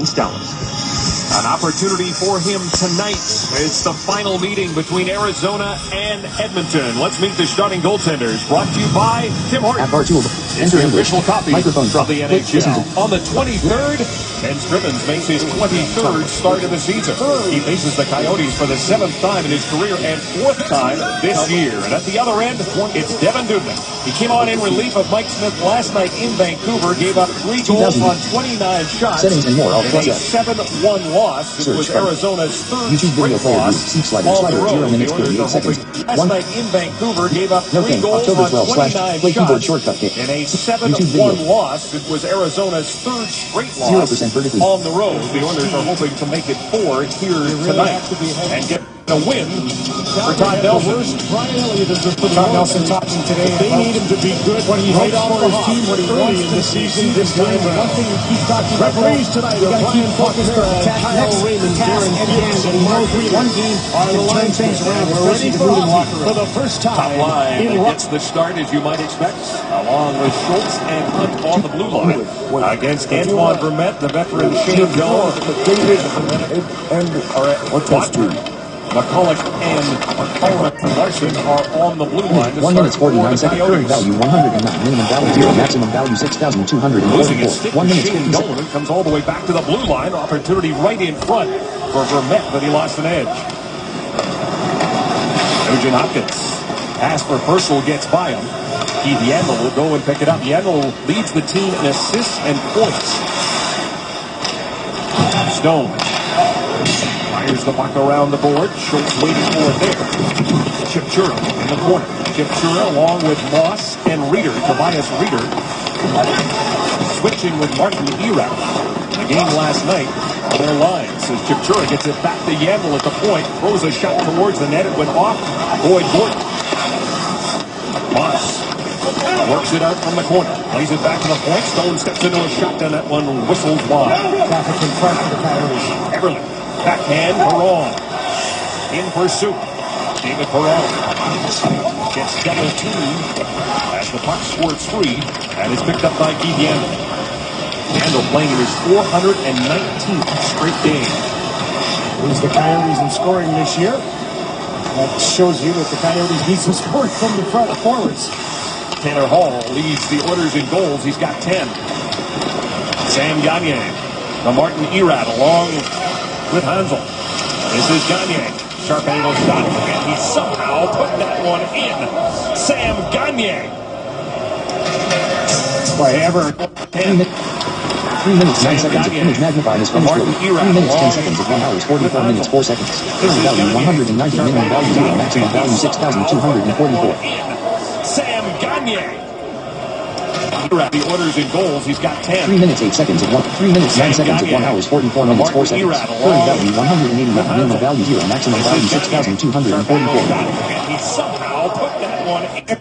$16. An opportunity for him tonight. It's the final meeting between Arizona and Edmonton. Let's meet the starting goaltenders. Brought to you by Tim Hortons. It's the official copy Microphone from the NHL. On the 23rd, Ben Scrivens makes his 23rd start of the season. He faces the Coyotes for the 7th time in his career and 4th time this year. And at the other end, it's Devin Dubnyk. He came on in relief of Mike Smith last night in Vancouver, gave up 3 goals on 29 shots. Settings and more. In a 7-1 loss. It was Arizona's third straight loss on the road. The Oilers are hoping. Last night in Vancouver, gave up 3 goals on 29 shots. In a 7-1 loss, it was Arizona's third straight loss on the road. The Oilers are hoping to make it 4 here tonight and get a win for Todd Nelson. Todd Nelson talking today. They need him to be good when he hopes for his team when he wants in the season. This time, one thing he keeps talking about. Referees tonight are keep focused for Kyle Raymond, Darren Gibbs, and he knows one game can turn things around. We're ready for the first time. Top line gets the start, as you might expect, along with Schultz and Hunt on the blue line. Against Antoine Vermette, the veteran Shane Jones, McCulloch and Larson are on the blue line. 1 minute 49 seconds. Current value 109. Minimum value 0. Maximum value 6,244. Losing his stick, 1 minute Shane 50 seconds. Dolan comes all the way back to the blue line. Opportunity right in front for Vermette, but he lost an edge. Nugent Hopkins. Pass for Purcell gets by him. Keith Yandel will go and pick it up. Yandel leads the team in assists and points. Stone fires the puck around the board. Schultz waiting for it there. Chipchura in the corner. Chipchura along with Moss and Reeder. Tobias Reeder switching with Martin Erat. The game last night on their lines as Chipchura gets it back to Yandel at the point. Throws a shot towards the net. It went off Boyd Gordon. Moss works it out from the corner. Plays it back to the point. Stone steps into a shotgun. That one whistles wide. Traffic in front of the Coyotes. Everly. Backhand. Perron. In pursuit. David Perron gets double teamed as the puck squirts free and is picked up by Keith Yandel. Yandel playing in his 419th straight game. Leads the Coyotes in scoring this year. That shows you that the Coyotes need some scoring from the front forwards. Taylor Hall leads the Oilers in goals. He's got 10. Sam Gagner. The Martin Erat along with Hansel. This is Gagner. Sharp angle shot. And he somehow put that one in. Sam Gagner. Whatever. 3 minutes 9 seconds. Image magnified is finished. 3 minutes 10 seconds of 1 hour 44 minutes 4 seconds. Current value 190. Minimum value 0. Maximum value 6,244. Sam Gagner. The Oilers in goals. He's got 10. 3 minutes 8 seconds of 3 minutes 9 seconds of 1 hour 44 minutes 4 seconds. Current value 180. Minimum value 0. Maximum value 6,244. And he somehow put that one in.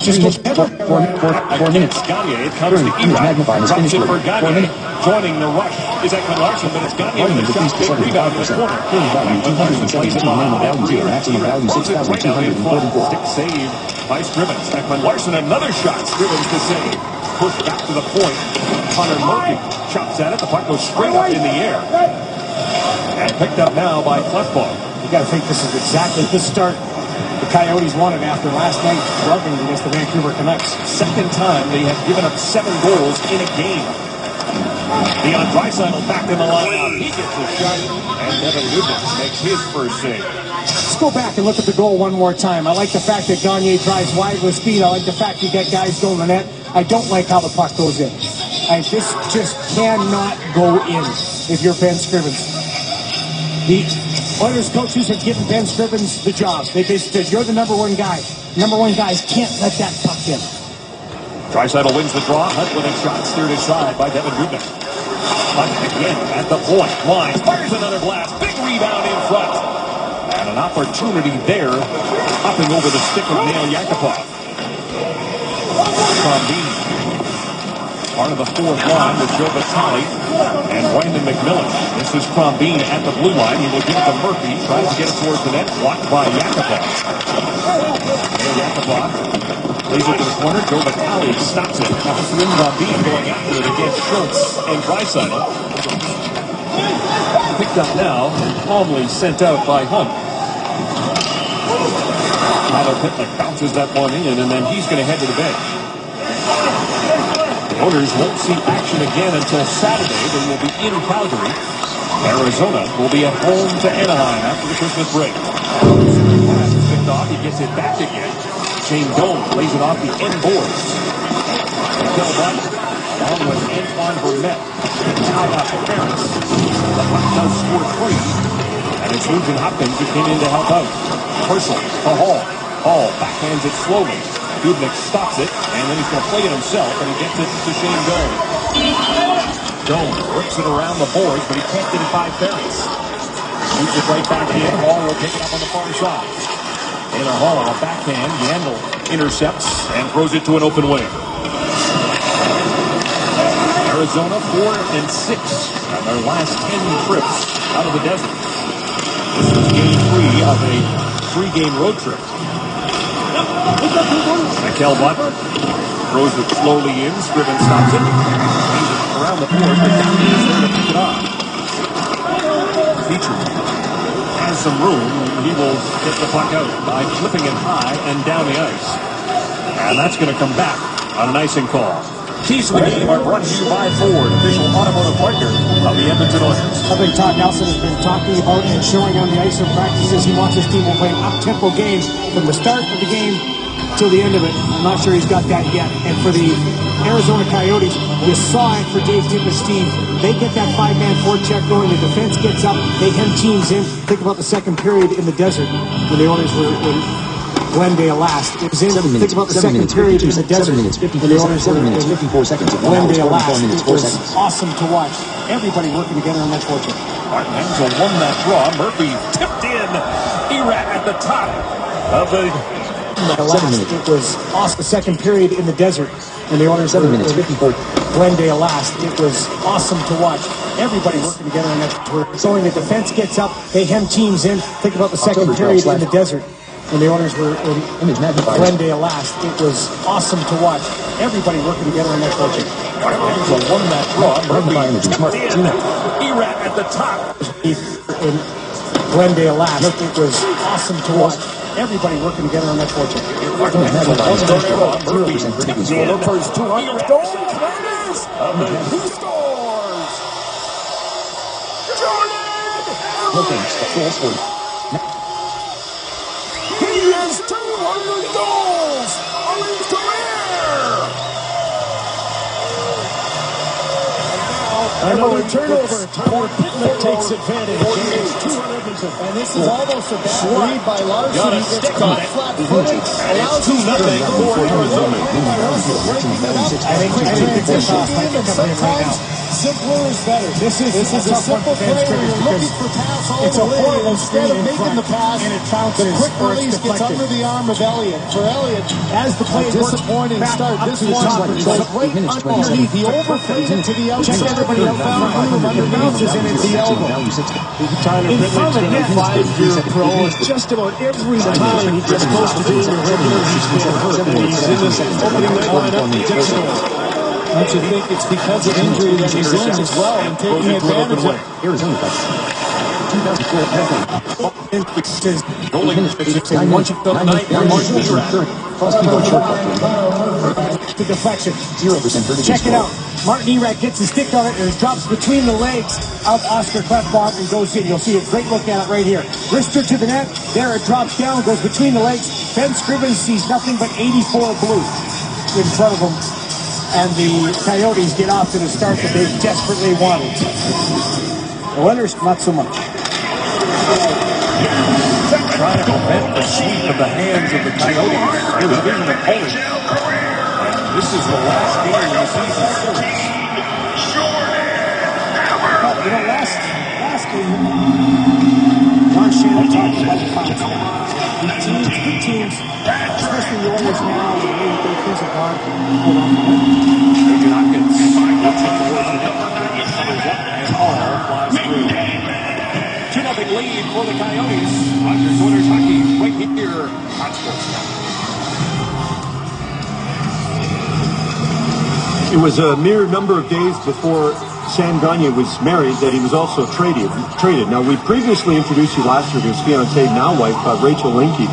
4 minutes. Gagner, it comes to Image magnified is finished. 4 4 minutes. Joining the rush is Ekman Larson, but it's Gagner with a shot. Big rebound in the corner. Current value 217. Minimum value 0. Maximum value 6,244. Stick save by Scrivens. Ekman Larson, another shot. Scrivens to save. Pushed back to the point. Connor Murphy chops at it. The puck goes straight up in the air. And picked up now by Clefbaum. You got to think this is exactly the start the Coyotes wanted after last night struggling against the Vancouver Canucks. Second time they have given up 7 goals in a game. Leon Draisaitl back in the lineup. He gets a shot, and Devin Dubnyk makes his first save. Let's go back and look at the goal one more time. I like the fact that Gagner drives wide with speed. I like the fact you get guys going the net. I don't like how the puck goes in. This just cannot go in if you're Ben Scrivens. The Oilers coaches have given Ben Scrivens the job. They basically said, you're the number one guy. Number one guys can't let that puck in. Draisaitl wins the draw. Hunt with a shot steered aside by Devin Dubnyk. Hunt again at the point. Lines. Fires another blast. Big rebound in front. And an opportunity there. Hopping over the stick of Nail Yakupov. Crombie. Part of the fourth line with Joe Vitale and Brandon McMillan. This is Crombie at the blue line. He will give it to Murphy. Tries to get it towards the net. Blocked by Yakupov. Nail Yakupov plays it to the corner. Joe Vitale stops it. Crombie going after it against Schultz and Draisaitl. picked up now and calmly sent out by Hunt. Tyler Pitlick bounces that one in, and then he's going to head to the bench. The Oilers won't see action again until Saturday, when we'll be in Calgary. Arizona will be at home to Anaheim after the Christmas break. Pass is picked off. He gets it back again. Shane Doan lays it off the end boards. Kel Butt, along with Antoine Vermette. Now about Ferris. The Buck does score 3. And it's Nugent Hopkins who came in to help out. Purcell to Hall. Hall backhands it slowly. Dubnyk stops it, and then he's going to play it himself, and he gets it to Shane Doan. Doan whips it around the boards, but he can't get it by Ferris. Shoots it right back in. Hall will pick it up on the far side. Taylor Hall on a backhand. Yandel intercepts and throws it to an open wing. Arizona 4-6 on their last 10 trips out of the desert. This is game 3 of a 3-game road trip. Kel Butt throws it slowly in. Scriven stops it. Leaves it around the board, but Downey is there to pick it off. Feature has some room, and he will get the puck out by flipping it high and down the ice. And that's going to come back on an icing call. Keys of the game are brought to you by Ford, official automotive partner of the Edmonton Oilers. I think Todd Nelson has been talking about and showing on the ice in practices. He wants his team to play an up-tempo game from the start of the game till the end of it. I'm not sure he's got that yet. And for the Arizona Coyotes, you saw it for Dave Tippler's team. They get that 5-man forecheck going. The defense gets up. They hem teams in. Think about the second period in the desert when the Oilers were in Glendale last. It was in. Think about the second period in the desert. 7 minutes, 54 seconds. Glendale last. It was awesome to watch. Everybody working together on that forecheck. Martin Hensel won that draw. Murphy tipped in. Erat at the top of the... It was awesome. The second period in the desert when the Oilers 7 minutes, 54. Glendale last. It was awesome to watch. Everybody working together on that. So when the defense gets up, they hem teams in. Think about the second period in the desert when the Oilers were in Glendale last. It was awesome to watch. Everybody working together on that project. Hensel won that draw. Murphy tipped in. Erat at the top. In Glendale last. It was awesome to watch. Everybody working together on that project. Murphy tipped in. First 200 goals. There it is. Who scores? Jordan! He has 200 goals on his career! Another turnover. Tyler Pitlick takes advantage. And this is almost a bad read by Larson. Got a stick on it. Flat-footed. Allows 2-0 for Arizona. I think this is sometimes simpler is better. This is a simple play where you're looking for pass all the way. Instead of making the pass, the quick release gets under the arm of Elliott. For Elliott, as the play disappointing start, this one is right underneath. He overflates it to the outside. Check everybody out. Found room underneath is in the elbow. In front of the net, 5-year pro, just about every time he gets close to doing a regular, he's been hurt. And he's in this opening night lineup additional. Don't you think it's because of injury that he's in as well and taking advantage of it? Arizona fights. 2004. The deflection. 0% Check it out. Martin Erat gets his stick on it and it drops between the legs of Oscar Klefbom and goes in. You'll see a great look at it right here. Wrister to the net. There it drops down, goes between the legs. Ben Scriven sees nothing but 84 blue in front of him. And the Coyotes get off to the start that they desperately wanted. The Oilers, not so much. Trying to prevent the sweep of the hands of the Coyotes. It was being opposed. And this is the last game of the season. You know, last game, John Shannon talked about the fouls. Good teams, especially the Oilers now, the way they things are gone. Nugent Hopkins looks at towards the net. Comes up and all flies through. 2-0 lead for the Coyotes. Rogers Oilers hockey right here on Sportsnet. It was a mere number of days before Sam Gagner was married that he was also traded. Now, we previously introduced you last year to his fiancée, now wife, Rachel Linke.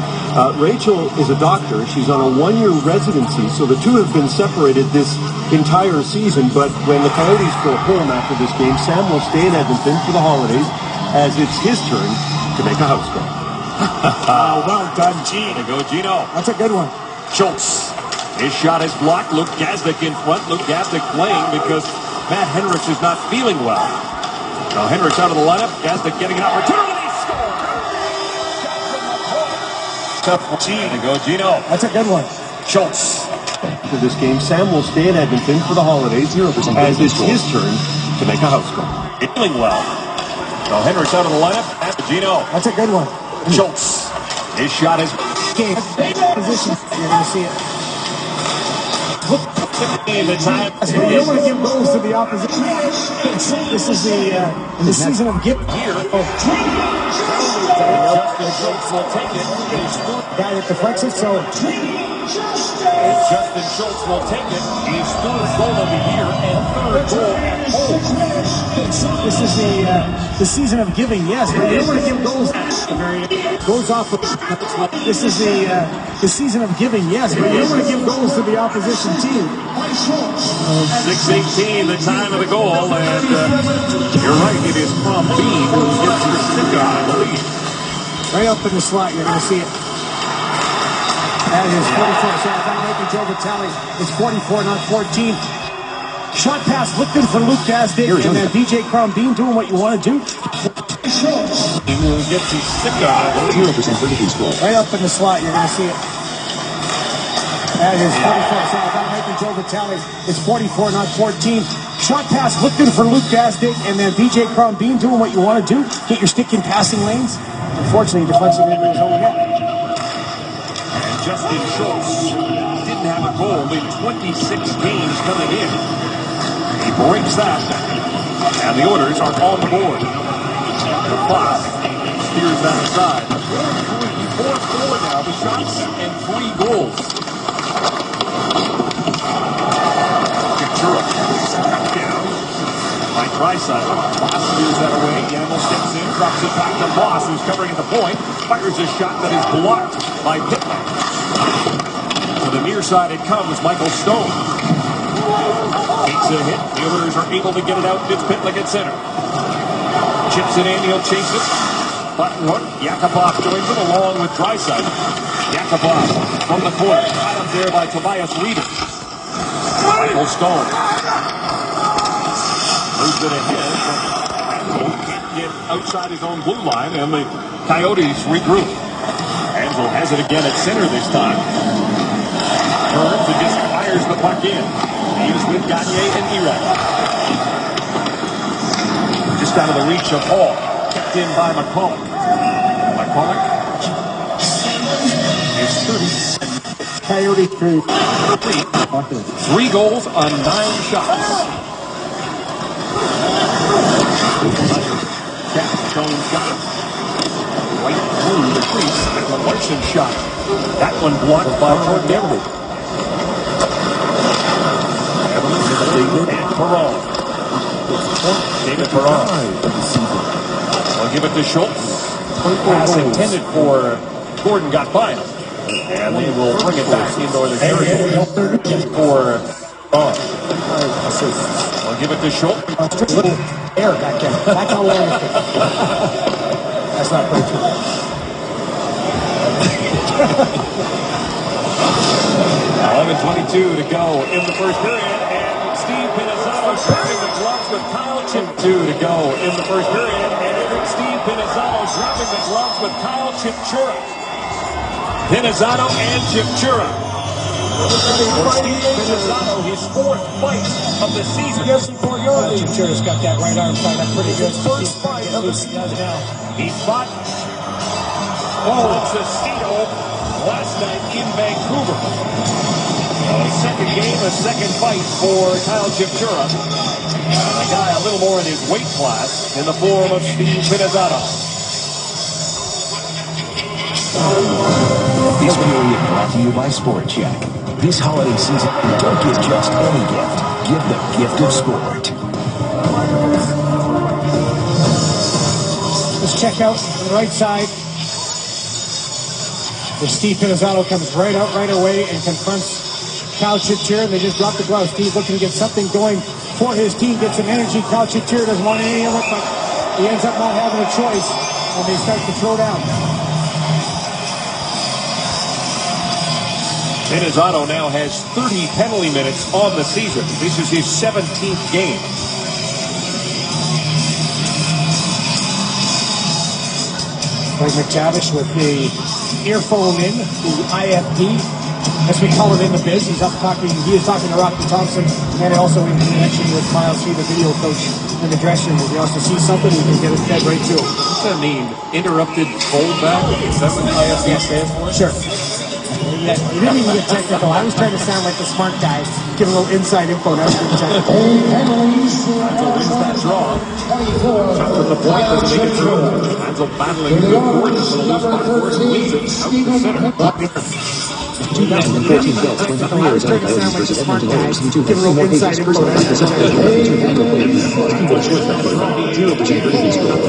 Rachel is a doctor. She's on a one-year residency, so the two have been separated this entire season. But when the Coyotes go home after this game, Sam will stay in Edmonton for the holidays, as it's his turn to make a house call. Well done, Gene. There you go, Gino. That's a good one. Schultz. His shot is blocked. Luke Gazdic in front. Luke Gazdic playing because Matt Henricks is not feeling well. Now Henricks out of the lineup. Gazdic getting an opportunity. Score! Tough Gene. There you go, Gino. That's a good one. Schultz. For this game, Sam will stay in Edmonton for the holidays, 0% as it's his turn to make a house call. Feeling well. Now Henricks out of the lineup. After Gino. That's a good one. Schultz. His shot is Game position. You're going to see it. the time. You don't want to give goals to the opposition. This is the season of gift here. Schultz will take it. Guy at the Flexus, so Justin Schultz will take it. His third goal of the year and third goal at home. this is the season of giving, yes, but you don't want to give goals. Goes off. This is the season of giving, yes, but you don't want to give goals to the opposition team. 6:18, the time of the goal, and you're right, it is Crombie who gets the stick on, I believe. Right up in the slot, you're going to see it. That is 44. So if I'm making Joe Vitale, it's 44, not 14. Shot pass looked good for Luke Gazdic, and then DJ Crombie doing what you want to do. He gets his stick on, 0% vertical score. Right up in the slot, you're going to see it. That is 44. So if I'm making Joe Vitale, it's 44, not 14. Shot pass looked good for Luke Gazdic, and then DJ Crombie doing what you want to do. Get your stick in passing lanes. Unfortunately, defensive injury is over here. And Justin Schultz didn't have a goal in 26 games coming in. He breaks that, and the orders are on the board. The Fox steers that aside. 4-4 now, the shots and 3 goals. Ventura down by Draisaitl. Moss steers that away. Yandel steps in, drops it back to Moss, who's covering at the point. Fires a shot that is blocked by Pittman. To the near side it comes, Michael Stone. Takes a hit. The Oilers are able to get it out. It's Pitlick at center. Chips it in. He'll chase it. Button hook. Yakupov joins him along with Draisaitl. Yakupov from the corner. Got up there by Tobias Reeder. Michael Stone. Moves it ahead. Can't get outside his own blue line, and the Coyotes regroup. Angel has it again at center this time. Turns and just fires the puck in. He's with Gagner and Iraq. Just out of the reach of Hall. Kept in by McCulloch. McCulloch is 30. Coyote 3 goals on 9 shots. Stone shot. Right through the crease. The Larson shot. That one blocked by Jordan Everett. And Perron. David Perron. We'll give it to Schultz. Pass intended for Gordon got by him. And they will bring it back into the area for Perron. We'll give it to Schultz. Air back there. That's how long it is. That's not pretty true. 11:22 to go in the first period, and Steve Pinizzano dropping the gloves with Kyle Chipchura to go in the first period, and Steve Pinizzano dropping the gloves with Kyle Chipchura. Pinizzano and Chipchura. Steve Pinizzano, his 4th fight of the season. Chipchura's got that right arm fight up pretty good. First fight of the season. He fought Cestino last night in Vancouver. Second game, a second fight for Kyle Chipchura. And a guy a little more in his weight class in the form of Steve Pinizzano. This period brought to you by Sport Check. This holiday season, don't give just any gift. Give the gift of sport. Let's check out on the right side. The Steve Pinizzotto comes right out right away and confronts Cal Chittier. They just dropped the glove. Steve looking to get something going for his team, get some energy. Cal Chittier doesn't want any of it, but he ends up not having a choice, and they start to throw down. Pinizzotto now has 30 penalty minutes on the season. This is his 17th game. Like McTavish with the earphone in, the IFP, as we call it in the biz. He is talking to Rocky Thompson, and also in connection with Miles Fee, the video coach in the dressing room. If he wants to see something, he can get it fed right to him. What's that mean? Interrupted holdback? Is that what the IFP stands for? Sure. Yeah, you didn't even get technical. I was trying to sound like the smart guy, give a little inside info. Now it's technical. Hansel wins that draw. Shot from the point, doesn't make it through. Hansel battling with Gordon for the loose puck. Gordon wins it out the center. 2014 Bills win 3 Arizona Coyotes versus Edmonton Oilers in 2 more pages. First round after second round, 2 Denver players. Steve Wood shortstop game. 0% Brady score.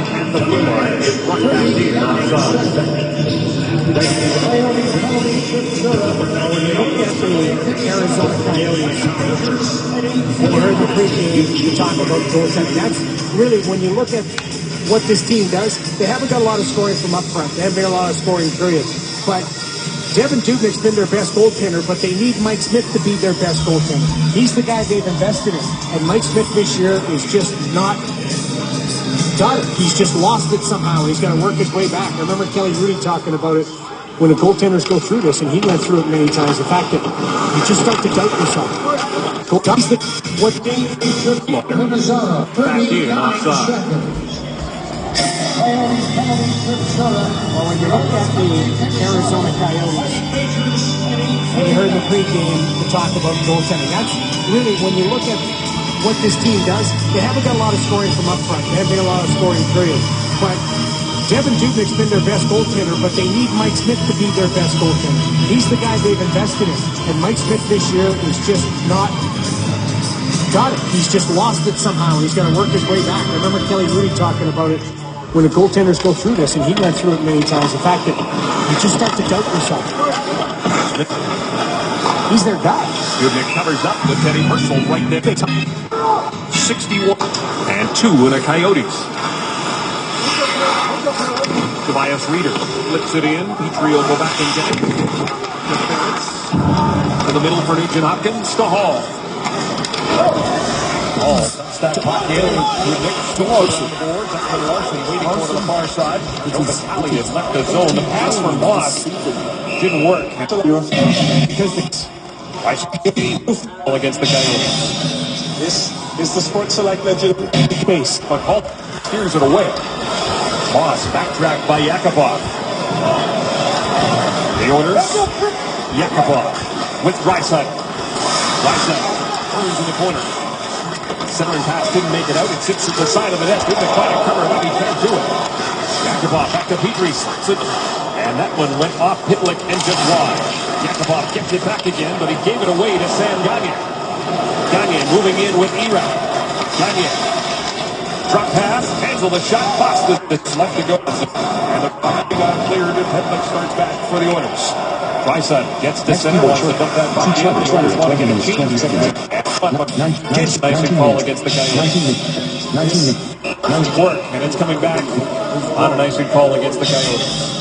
And the blue line is brought back in outside. When you look at the Arizona Coyotes, and you heard the pregame, you talk about goaltending. That's really, when you look at what this team does, they haven't got a lot of scoring from up front. They haven't been a lot of scoring, period. But Devin Dubnik's been their best goaltender, but they need Mike Smith to be their best goaltender. He's the guy they've invested in. And Mike Smith this year is just not got it. He's just lost it somehow. He's got to work his way back. I remember Kelly Rudy talking about it when the goaltenders go through this, and he went through it many times. The fact that you just start to doubt yourself. What back in outside. Well, when you look at the Arizona Coyotes, and you heard the pregame to talk about goaltending, that's really, when you look at what this team does, they haven't got a lot of scoring from up front. They haven't got a lot of scoring, period. But Devin Dubnik's been their best goaltender, but they need Mike Smith to be their best goaltender. He's the guy they've invested in. And Mike Smith this year is just not got it. He's just lost it somehow. He's got to work his way back. I remember Kelly Rudy talking about it when the goaltenders go through this, and he went through it many times. The fact that you just start to doubt yourself. He's their guy. Dubnik covers up with Teddy Purcell right there. 61 and 2 in the Coyotes. Tobias Reeder flips it in. Petrie will go back and get it. To the middle for Nugent Hopkins to Hall. Hall dumps that puck in to Nick Larson. Larson waiting for the far side. Joe Vitale has left the zone. The pass from Moss didn't work. Because against the Coyotes. This is the Sports Select legend Base, but Hall steers it away. Moss backtracked by Yakupov. The Oilers. Yakupov with Draisaitl. Draisaitl turns in the corner. Centering pass didn't make it out. It sits at the side of the net. Didn't try to cover it up. He can't do it. Yakupov back to Petrie. Slaps it. And that one went off Pitlick and just wide. Yakupov kept it back again, but he gave it away to Sam Gagner. Gagner moving in with Era. Gagner. Drop pass, Hansel the shot, busted. It's left to go. And the puck got cleared, and Pitlick starts back for the Oilers. Draisaitl gets to center, wants to dump that puck in. The Oilers want to get a change. Nice call against the Coyotes. Nice work, and it's coming back on a nice call against the Coyotes.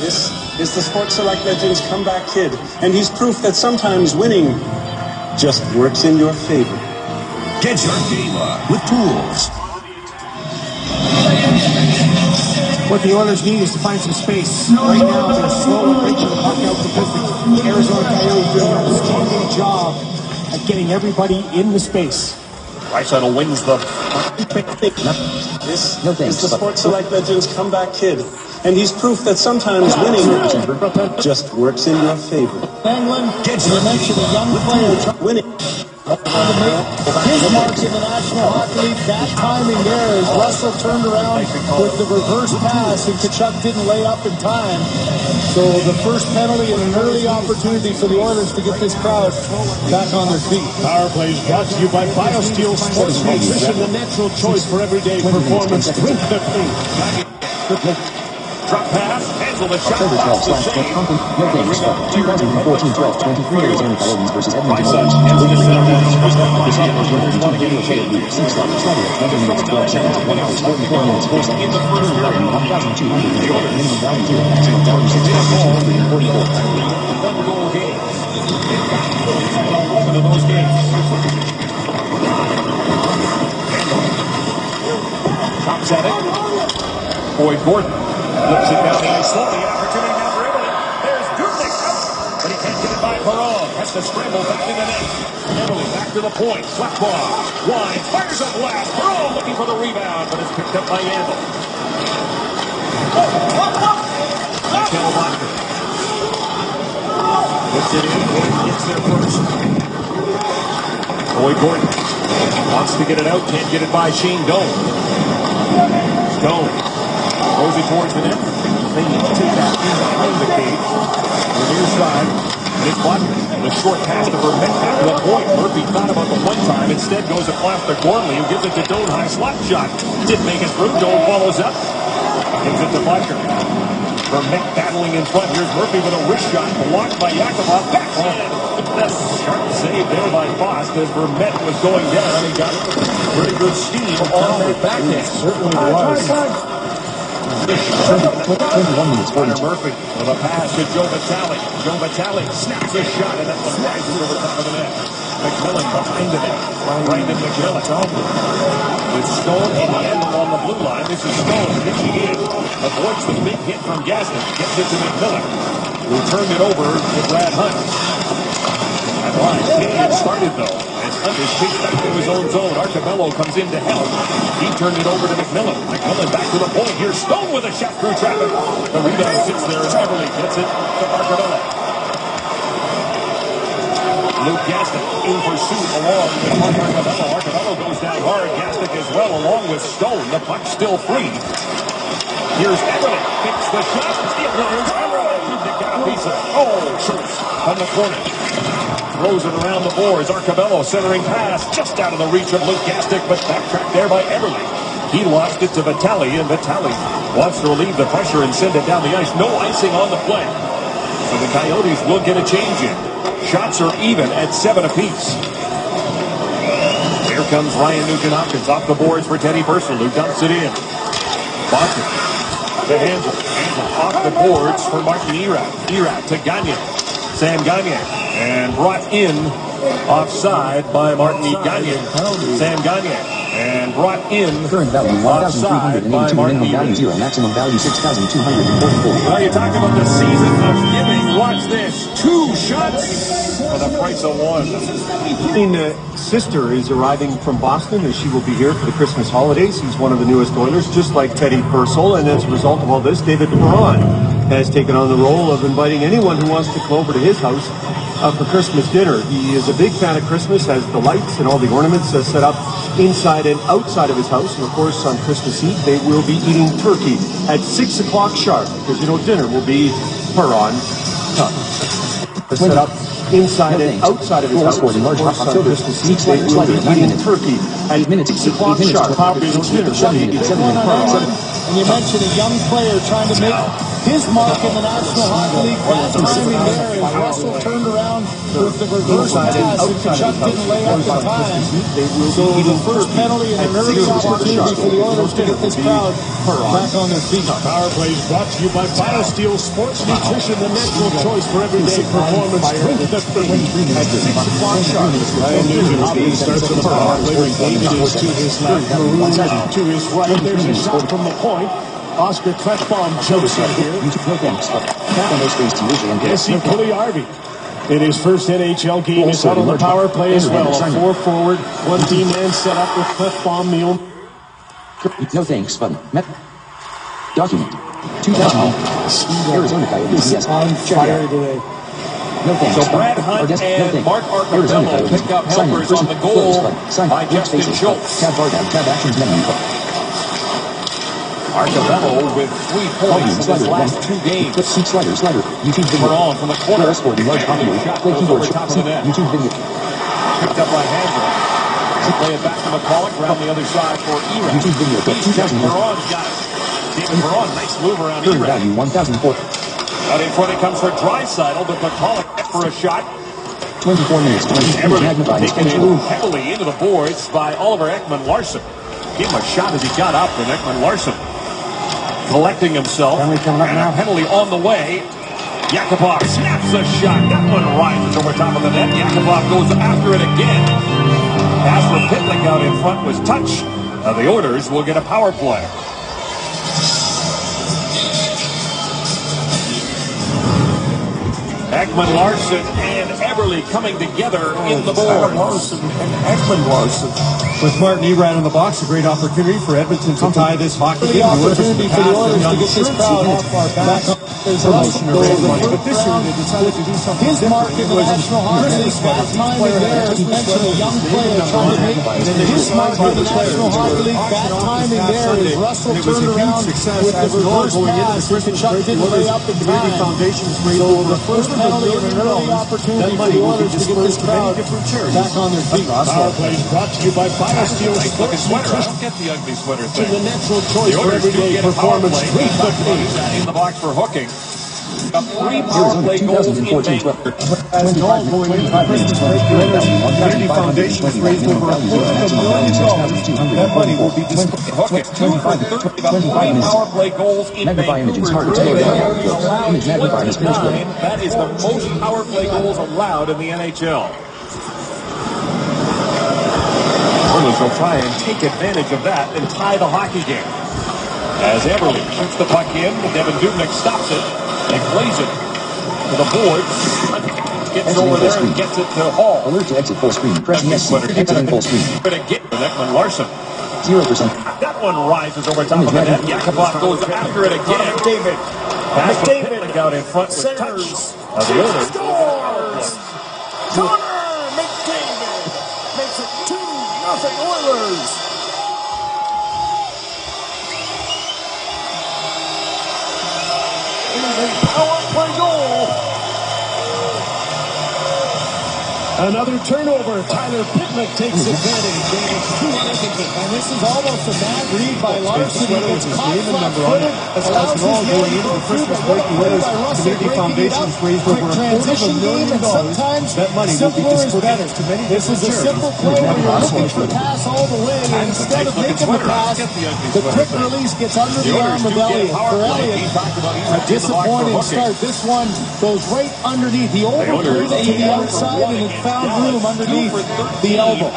This is the Sports Select Legends comeback kid, and he's proof that sometimes winning just works in your favor. Get your game on with tools. what the Oilers need is to find some space. Right now, they're slow at breaking the puck out because the Arizona Coyotes doing an outstanding job at getting everybody in the space. Draisaitl wins the... This is the Sports Select Legends comeback kid, and he's proof that sometimes winning just works in your favor. Englund, you mentioned a young player winning. His mark in the National Hockey League, that timing there as Russell turned around with the reverse pass and Tkachuk didn't lay up in time. So the first penalty and an early opportunity for the Oilers to get this crowd back on their feet. Power plays brought to you by BioSteel Sports Nutrition, the natural choice for everyday performance. Drink the thing. Drop pass, handle the shot. October 12 / Conklin, no games. 2014-12, 23 Arizona Coyotes versus Edmonton Oilers. This offers 132 video play of the 6 started at 20 minutes 12 seconds of 1 hour 44 minutes 4 seconds. Current value 1,200. Minimum value 0. Maximum value 6,244. Double goal game. One of those games. Chops at it. Boyd Gordon. Flips it down the ice slowly. Opportunity now for Italy. There's Dubnik out, but he can't get it by Perron. Has to scramble back in the net. Italy back to the point. Flat ball. Wines. Fires up blast. Perron looking for the rebound, but it's picked up by Yandel. Michael Walker. Puts it in. Gordon gets there first. Boyd Gordon wants to get it out. Can't get it by Shane Doan. Stone. Throws it towards the net. They need to take that in behind the cage. On the near side. And it's Butler. The short pass to Vermette back to the point. Murphy thought about the one time. Instead goes across to Gormley, who gives it to Doan. High slot shot. Didn't make it through. Doan follows up. Gives it to Butler. Vermette battling in front. Here's Murphy with a wrist shot. Blocked by Yakupov. Backhand. That's a sharp save there by Fost as Vermette was going down. He got pretty good steam on that backhand. Certainly was. 21 minutes 42. Murphy with a pass to Joe Vitale. Joe Vitale snaps a shot, and that one rises over the top of the net. McMillan behind the net. Brandon McMillan. With Stone and Yandel on the blue line. This is Stone pitching in. Avoids the big hit from Gaston. Gets it to McMillan, who turned it over to Brad Hunt. That line didn't get started, though, as Hunt is kicked back to his own zone. Arcabello comes in to help. He turned it over to McMillan. McMillan back to the point. Here's Stone with a shot through traffic. The rebound sits there as Everly gets it to Arcabello. Luke Gaston in pursuit along with Mark Arcabello. Arcabello goes down hard. Gaston as well along with Stone. The puck still free. Here's Everly. Kicks the shot. It lands. Everly kicked out a piece of it. Oh, Schultz on the corner. Throws it around the boards. Arcabello centering pass just out of the reach of Luke Gaston, but backtracked there by Everly. He lost it to Vitale, and Vitale wants to relieve the pressure and send it down the ice. No icing on the play. So the Coyotes will get a change in. Shots are even at 7 apiece. Here comes Ryan Nugent-Hopkins off the boards for Teddy Purcell, who dumps it in. Boston to Hansel. Hansel off the boards for Martin Erat. Erat to Gagne. Sam Gagne. And brought in offside by Martin Gagne. Sam Gagne. And brought in Current value 1,382. Minimum value 0. Maximum value 6,244. Well, you talk about the season of giving. Watch this. 2 shots for the price of 1. Sister is arriving from Boston, and she will be here for the Christmas holidays. He's one of the newest Oilers, just like Teddy Purcell. And as a result of all this, David Perron has taken on the role of inviting anyone who wants to come over to his house for Christmas dinner. He is a big fan of Christmas, has the lights and all the ornaments set up inside and outside of his house. And of course, on Christmas Eve, they will be eating turkey at 6 o'clock sharp, because, you know, dinner will be Perron set up inside and outside of his house. Scored in large October. Christmas Eve, they will be eating turkey at 8 minutes. 6 o'clock sharp. And you mentioned a young player trying to make his mark in the National Hockey League. That timing there as Russell turned around with the reverse pass and Tkachuk didn't lay up in time. So the first penalty and an early opportunity for the Oilers to get this crowd back on their feet. Power plays brought to you by BioSteel Sports Nutrition, the natural choice for everyday performance. Drink the thing at 6 o'clock sharp. Ryan Nugent-Hopkins starts with the power play. David is to his left. Maroon to his right. There's a shot from the point. Oscar Klefbom jumps in here. Jesse Pugliarvi in his first NHL game is out on the power play as well. A 4 forward, 1 D-man set up with Klefbom. No thanks button. Document. 2000. Arizona Coyotes. On fire today. No thanks. So Brad Hunt Artest, no and thanks. Mark Arizona Arcabello Coyotes. pick up Sign in, helpers on the goal by Justin Schultz. Tab bar down, tab actions menu. Arcabello with 3 points in his last 2 games. Seek slider. YouTube video. Perron from the corner. Press for the large copy. Play keyboard. YouTube video. Picked up by Handler. Play it back to McCulloch around the other side for Eran. YouTube video. Perron's got it. David Perron, nice move around Current Eran. value 1,004. Out in front it comes for Draisaitl, but McCulloch for a shot. 24 minutes. Magnifying Taken extension. in heavily into the boards by Oliver Ekman-Larsson. Gave him a shot as he got up, and Ekman-Larsson collecting himself. Penalty coming up And now. a penalty on the way. Yakupov snaps a shot. That one rises over top of the net. Yakupov goes after it again. Pass for Pitlick out in front was touch. Now the Oilers will get a power play. Ekman-Larsson and Eberle coming together in the board. Larsson and Ekman-Larsson. With Martin Eran in the box, a great opportunity for Edmonton to tie this hockey game. The opportunity for the Oilers to get this crowd off our back. But this year they decided to do something. His mark in the National Hockey League, that timing there, as mentioned, a young player trying to make his mark in the National Hockey League. That timing there is Russell turned around with the reverse pass. Chuck didn't lay up in time. So the first penalty and an early opportunity for the Oilers to get this crowd back on their feet. Power play is brought to you by BioSteel Sports Nutrition. Get the ugly sweater thing. The natural choice The for Oilers do everyday get a power performance. play. In the box for hooking. A 3 power play goals in Vancouver. As all going into the Christmas break, the Community Foundation has raised over $250,000. That money will be dispersed. Hooking. 2 for 30 power play goals in Magnify image is Vancouver. hard to tell. Image magnifying is finished with. That is the most power play goals allowed in the NHL. Oilers will try and take advantage of that and tie the hockey game. As Eberle shoots the puck in, Devin Dubnyk stops it and plays it to the boards. Gets over there and gets it to Hall. Alert to exit full screen. Press yes. Exiting full screen. But again, Ekman-Larsson. 0%. That one rises over top of the net. Yakupov goes after it again. McDavid. Pass for Pitlick out in front with touch. Now the Oilers Scores! Connor McDavid makes it 2-0 Oilers. It is a power play goal. Another turnover. Tyler Pitlick takes advantage. And it's 2-0. And this is almost a bad read by Larson. He gets caught flat-footed. Allows his man to go through, but what a play by Russell breaking it up. Quick transition game, and sometimes simpler is better. This is a simple play where you're looking for the pass all the way. And instead of making the pass, the quick release gets under the arm of Elliott. For Elliott, a disappointing start. This one goes right underneath. He overplayed it to the outside, and it found room underneath the elbow.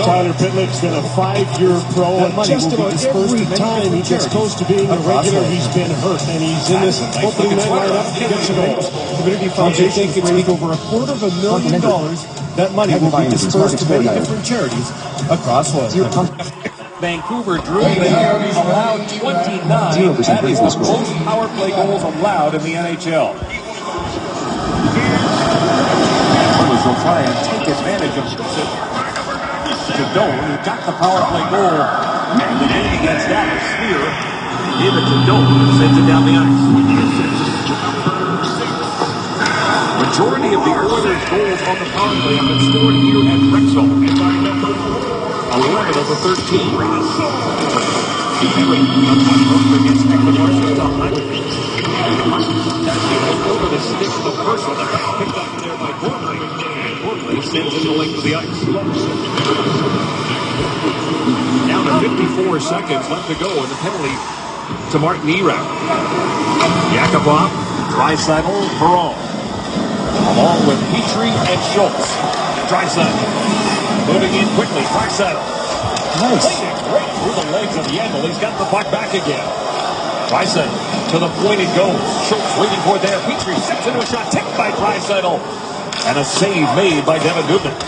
Tyler Pitlick's been a 5-year pro, and just about every time he gets close to being a regular, he's been hurt, and he's in this opening night lineup. Gets a goal. Community Foundation has raised over $250,000. That money will be dispersed to many different charities across Oilers. Vancouver drew. They allowed 29. That is the most power play goals allowed in the NHL. Oilers will try and take advantage of it. Jadot, who got the power play goal, and the game against that is Spear. David Jadot sends it down the ice. Majority of the Oilers' goals on the power play have been scored here at Drexel. 11 of the 13. Against Ekman-Larsson top line. Over the stick of the person that got picked up there by Gormley. Gormley sends in the length of the ice. Down to 54 seconds left to go, and the penalty to Martin Eran. Yakupov, Draisaitl, Perron, along with Petrie and Schultz. Draisaitl moving in quickly. Draisaitl. Nice. Right through the legs of Yandel. He's got the puck back again. Draisaitl to the point it goes. Schultz waiting for there. Petrie sets into a shot. Tipped by Draisaitl. And a save made by Devin Dubnyk.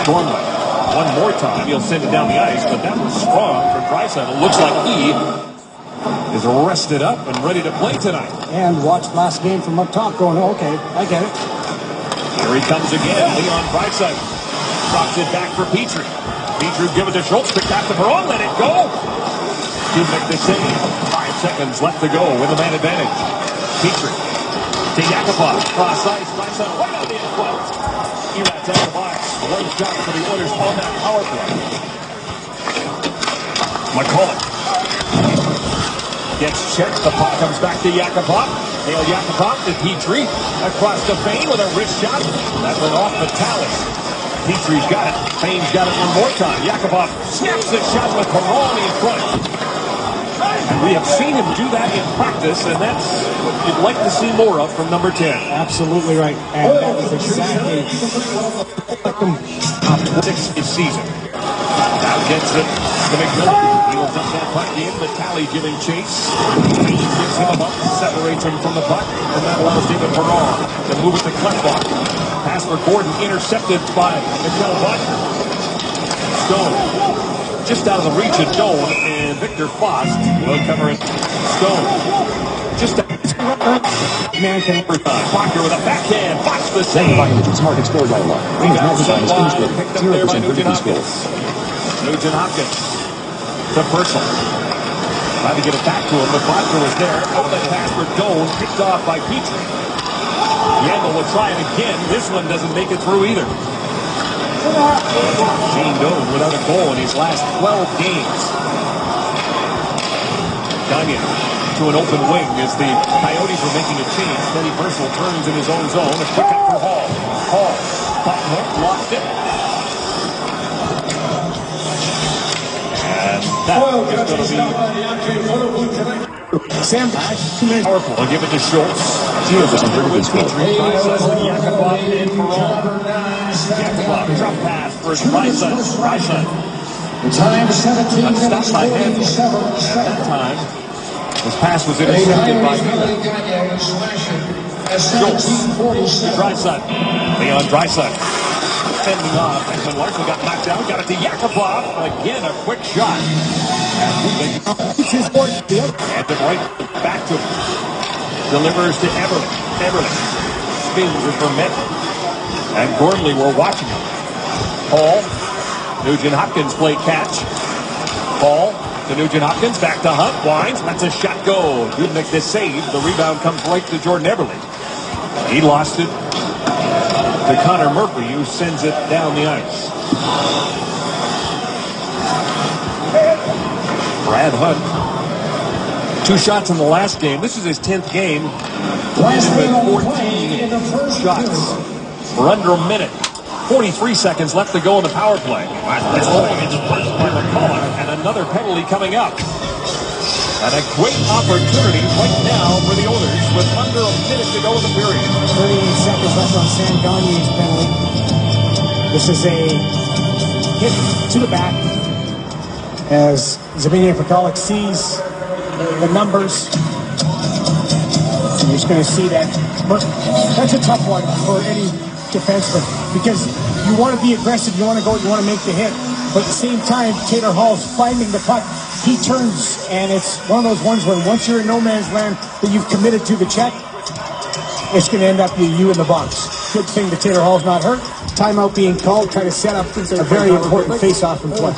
Gormley. One more time. He'll send it down the ice, but that was strong for Draisaitl. Looks like he is rested up and ready to play tonight. And watched last game from up top going, oh, okay, I get it. Here he comes again. Leon Draisaitl drops it back for Petrie. Petrie give it to Schultz. Pick back to Perron. Let it go. He make the save. 5 seconds left to go with a man advantage. Petrie to Yakupov. Cross ice. Draisaitl right on the end front. Erats out the box. One shot for the Oilers on that power play. McCulloch gets checked. The puck comes back to Yakupov. Hail Yakupov to Petrie. Across to Fane with a wrist shot. That went off the tally. Petrie's got it. Fane's got it one more time. Yakupov snaps the shot with Perron in front. And we have seen him do that in practice, and that's what you'd like to see more of from number 10. Absolutely right. And that was exactly top 6 this season. Now gets it to McMillan. Heels up that puck in. Vitale giving chase. He gives him a bump, separates him from the puck, and that allows David Perron to move it to Klefbach. Pass for Gordon, intercepted by Mikhail Bodker. Stone, just out of the reach of Doan, and Victor Fost will cover it. Stone, just man can Bodker with a backhand. Watch the save. Smart explored by a lot. Rebound side line, Finished picked up there by 0% Nugent vertical Hopkins. Nugent Hopkins to Purcell. Trying to get it back to him, but Bodker was there. Outlet pass for Doan, picked off by Petrie. Yandel will try it again. This one doesn't make it through either. Shane Doan without a goal in his last 12 games. Gagnon to an open wing as the Coyotes are making a change. Teddy Purcell turns in his own zone. A quick up for Hall. Hall, puck hook, lost it. And that is going to be Sam powerful. I'll give it to Schultz. 0% vertical score. Yakupov and Perron. Yakupov, drop pass for Draisaitl. Unstopped by Handel. At that time, his pass was intercepted by Schultz to Draisaitl. Leon Draisaitl fending off. Ekman Larson got knocked down. Got it to Yakupov. Again, a quick shot. And the right back to him. Delivers to Eberle. Eberle spins it for Metton. And Gordley, we're watching him. Hall. Nugent Hopkins play catch. Hall to Nugent Hopkins. Back to Hunt. Winds. Lets a shot go. Good make this save. The rebound comes right to Jordan Eberle. He lost it to Connor Murphy, who sends it down the ice. Brad Hunt. 2 shots in the last game. This is his 10th game. With 14 shots. We're under a minute. 43 seconds left to go in the power play. It's first by McCulloch, and another penalty coming up. And a great opportunity right now for the Oilers with under a minute to go in the period. 38 seconds left on Sam Gagner's penalty. This is a hit to the back as Zbigniew Pakaluk sees the numbers. You're just going to see that. That's a tough one for any defenseman because you want to be aggressive, you want to go, you want to make the hit, but at the same time, Taylor Hall's finding the puck. He turns, and it's one of those ones where once you're in no man's land that you've committed to the check, it's going to end up you in the box. Good thing that Taylor Hall's not hurt. Timeout being called, try to set up a very important face-off in play.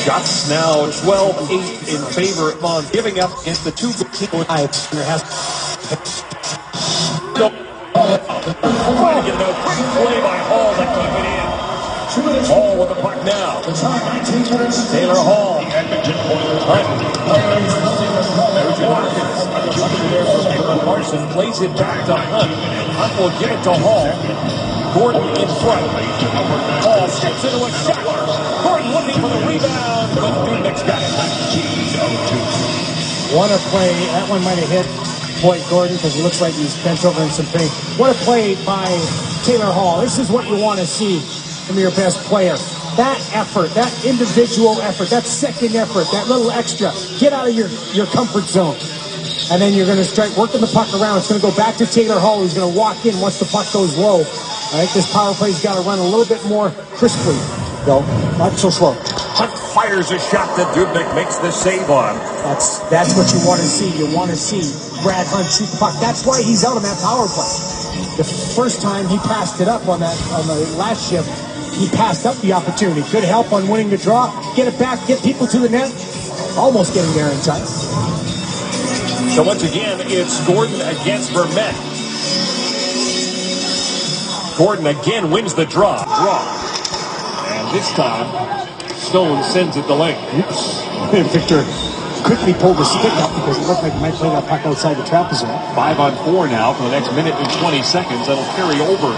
Shots now 12-8 in favor of giving up against the 2 team. Trying to get a quick play by Hall to keep it in. Hall with the puck now. Taylor Hall. Hunt. Larson plays it back to Hunt. Hunt will give it to Hall. Gordon in front. Hall steps into a shot. Gordon looking for the rebound, but Dubnik's got it. What a play. That one might have hit Boyd Gordon because he looks like he's bent over in some pain. What a play by Taylor Hall. This is what you want to see from your best player. That effort, that individual effort, that second effort, that little extra. Get out of your comfort zone. And then you're going to start working the puck around. It's going to go back to Taylor Hall, who's going to walk in once the puck goes low. I think this power play's got to run a little bit more crisply, though. Not so slow. Hunt fires fires a shot that Dubnyk makes the save on. That's what you want to see. You want to see Brad Hunt shoot the puck. That's why he's out on that power play. The first time he passed it up on the last shift, he passed up the opportunity. Good help on winning the draw. Get it back, get people to the net. Almost getting there in time. So once again, it's Gordon against Vermette. Gordon again wins the draw. And this time, Stone sends it to lane. Oops. Victor quickly pulled the stick up because it looked like he might play that puck outside the trap zone. 5-on-4 now for the next minute and 20 seconds. That'll carry over.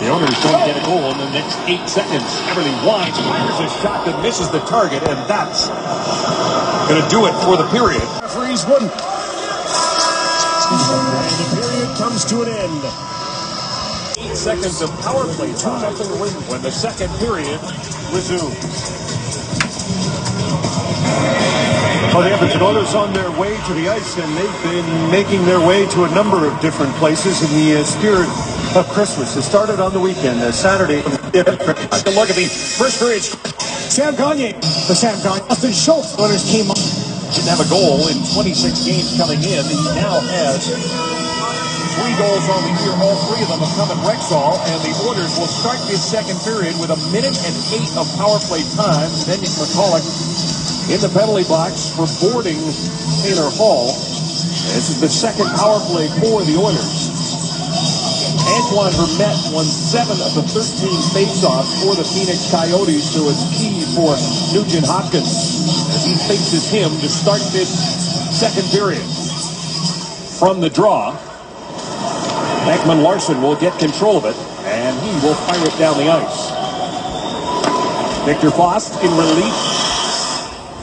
The Owners don't get a goal in the next 8 seconds. Everly winds, fires a shot that misses the target, and that's going to do it for the period. Referees wouldn't. And the period comes to an end. 8 seconds of power play time when the second period resumes. Well, the Edmonton Oilers on their way to the ice, and they've been making their way to a number of different places in the spirit of Christmas. It started on the weekend, Saturday. Take a look at the first period. Sam Gagner for Sam Gagner. Austin Schultz. Oilers came up. Didn't have a goal in 26 games coming in. He now has 3 goals on the year. All 3 of them have come at Rexall, and the Oilers will start this second period with 1 minute and 8 of power play time. Then McCulloch in the penalty box for boarding Taylor Hall. This is the second power play for the Oilers. Antoine Vermette won 7 of the 13 faceoffs for the Phoenix Coyotes, so it's key for Nugent Hopkins as he faces him to start this second period. From the draw, Ekman Larsson will get control of it, and he will fire it down the ice. Victor Foss in relief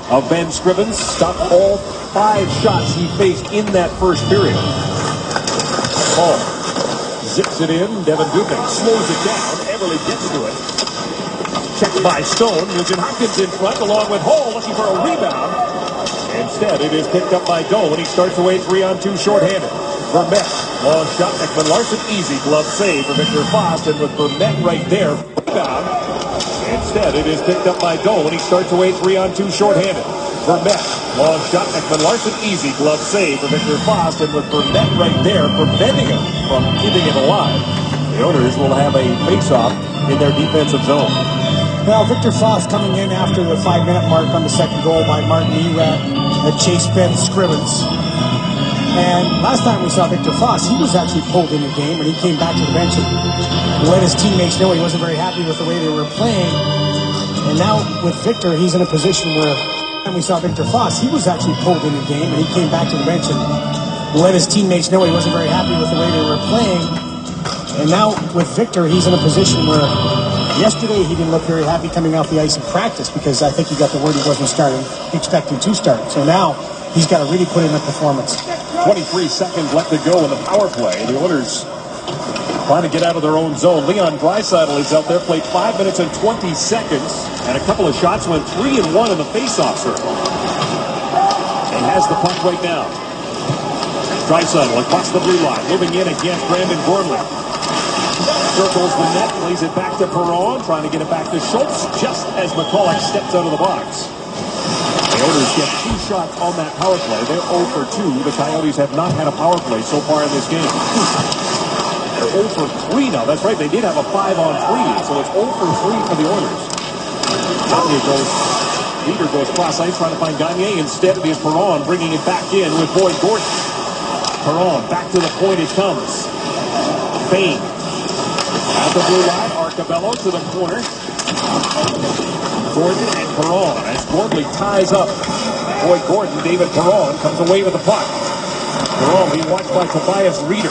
of Ben Scrivens stopped all 5 shots he faced in that first period. Hall zips it in. Devin Dubnyk slows it down. Everly gets to it. Checked by Stone. Nugent Hopkins in front along with Hall looking for a rebound. Instead, it is picked up by Doan. He starts away 3-on-2 shorthanded. Vermette, long shot. Ekman Larsson, easy glove save for Victor Foss. And with Vermette right there, rebound. Instead, it is picked up by Doan. He starts away 3-on-2 shorthanded. Vermette, long shot. Ekman Larsson, easy glove save for Victor Foss. And with Vermette right there, preventing him from keeping it alive, the Oilers will have a face-off in their defensive zone. Well, Victor Foss coming in after the 5-minute mark on the second goal by Martin Erat that chased Ben Scrivens. And last time we saw Victor Foss, he was actually pulled in the game, and he came back to the bench and let his teammates know he wasn't very happy with the way they were playing. And now with Victor, he's in a position where when we saw Victor Foss, he was actually pulled in the game, and he came back to the bench and let his teammates know he wasn't very happy with the way they were playing. And now with Victor, he's in a position where yesterday he didn't look very happy coming off the ice in practice because I think he got the word he wasn't expecting to start. So now he's got to really put in a performance. 23 seconds left to go in the power play. The Oilers trying to get out of their own zone. Leon Draisaitl is out there, played 5 minutes and 20 seconds, and a couple of shots went 3-1 in the face-off circle. And has the puck right now. Draisaitl across the blue line, moving in against Brandon Gormley. Circles the net, plays it back to Perron, trying to get it back to Schultz, just as McCulloch steps out of the box. The Oilers get 2 shots on that power play. They're 0 for 2. The Coyotes have not had a power play so far in this game. They're 0 for 3 now. That's right, they did have a 5-on-3, so it's 0 for 3 for the Oilers. Leader goes cross-ice, trying to find Gagner. Instead, it is Perron bringing it back in with Boyd Gordon. Perron, back to the point it comes. Bain. At the blue line, Arcabello to the corner. Gordon and Perron as Gormley ties up Boyd Gordon. David Perron comes away with the puck. Perron being watched by Tobias Reeder.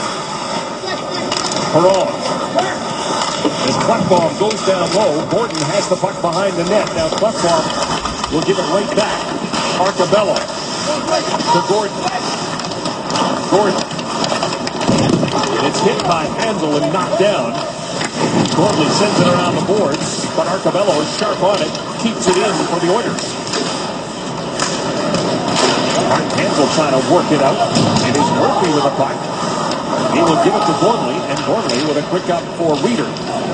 Perron. As Klefbom goes down low, Gordon has the puck behind the net. Now Klefbom will give it right back. Arcabello to Gordon. Gordon. It's hit by Handel and knocked down. Gormley sends it around the boards, but Arcabello is sharp on it, keeps it in for the Oilers. Martin Handel trying to work it out. It is Murphy with the puck. He will give it to Gormley, and Gormley with a quick up for Reeder.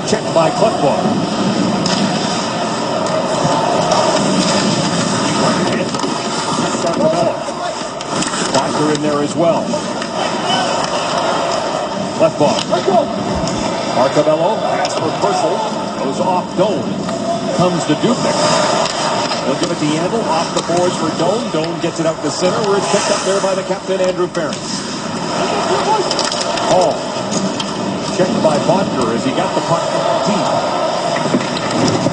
Checked by Klefbom. Foster in there as well. Left ball. Arcabello, pass for Purcell. Goes off Doan. Comes to Dubnik. They'll give it to Yandel. Off the boards for Doan. Doan gets it out to center where it's picked up there by the captain, Andrew Ference. Hall. Checked by Bodker as he got the puck deep.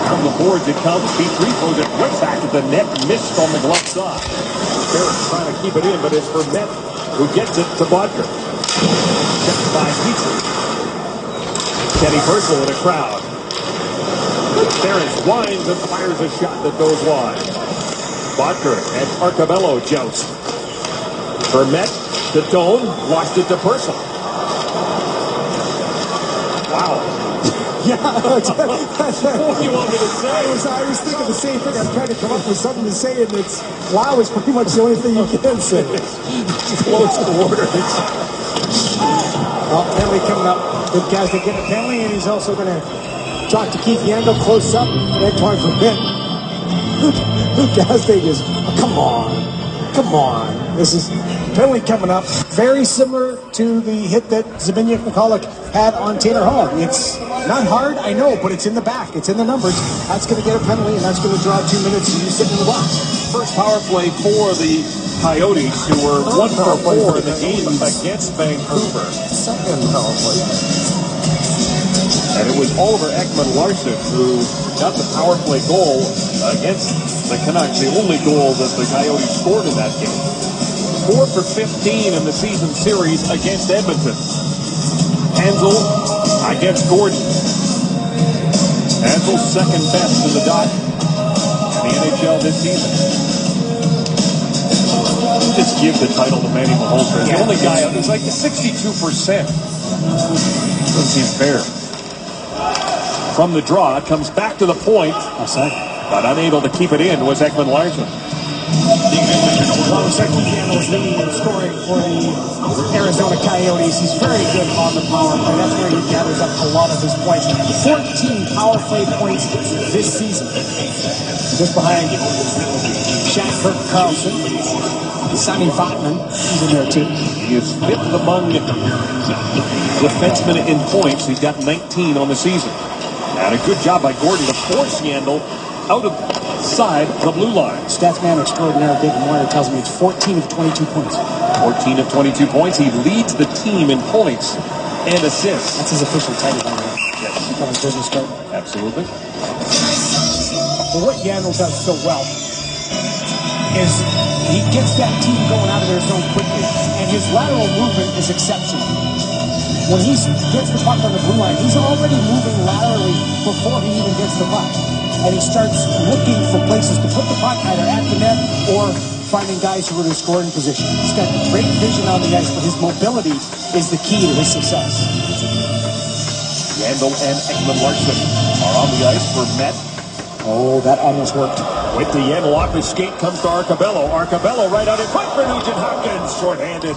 From the boards it comes. Petrie throws it right back at the net. Missed on the glove side. Ference trying to keep it in, but it's Vermette who gets it to Bodker. Checked by Petrie. Teddy Purcell in a crowd. Ference winds and fires a shot that goes wide. Bodker and Arcabello joust. Vermette to Doan. Lost it to Purcell. Wow. Yeah. What do you want me to say? I was thinking the same thing. I'm trying to come up with something to say, and it's wow is pretty much the only thing you can say. Close quarters. Well, penalty coming up. Good guys to get a penalty, and he's also going to talk to Keith Yandel close up. And Antoine Vermette. Luke Gazdag is, come on. This is penalty coming up. Very similar to the hit that Zbigniew Michalek had on Taylor Hall. It's not hard, I know, but it's in the back. It's in the numbers. That's going to get a penalty, and that's going to draw 2 minutes and you sit in the box. First power play for the Coyotes, who were 1 for 4 in the game against Vancouver. Second power play. And it was Oliver Ekman-Larsson who got the power play goal against the Canucks, the only goal that the Coyotes scored in that game. 4 for 15 in the season series against Edmonton. Hansel against Gordon. Hansel's second best in the dot in the NHL this season. Just give the title to Manny Malhotra. The only guy, it's like 62%. Doesn't seem fair. From the draw, it comes back to the point, but unable to keep it in was Ekman-Larsson. Well, Keith Yandel is leading in scoring for the Arizona Coyotes. He's very good on the power play. That's where he gathers up a lot of his points. 14 power play points this season. Just behind Shattenkirk Karlsson. Sonny Votman, he's in there too. He is fifth among defensemen in points. He's got 19 on the season. And a good job by Gordon to force Yandel out of side the blue line. Statsman extraordinaire David Moyer tells me it's 14 of 22 points. 14 of 22 points. He leads the team in points and assists. That's his official title, by the way. Yes. On his business card. Absolutely. But what Yandel does so well is he gets that team going out of their zone quickly, and his lateral movement is exceptional. When he gets the puck on the blue line, he's already moving laterally before he even gets the puck. And he starts looking for places to put the puck either at the net or finding guys who are in scoring position. He's got great vision on the ice, but his mobility is the key to his success. Yandel and Ekman-Larsson are on the ice for Met. Oh, that almost worked. With the Yandel off his skate comes to Arcabello. Arcabello right out in front for Nugent Hopkins. Short-handed,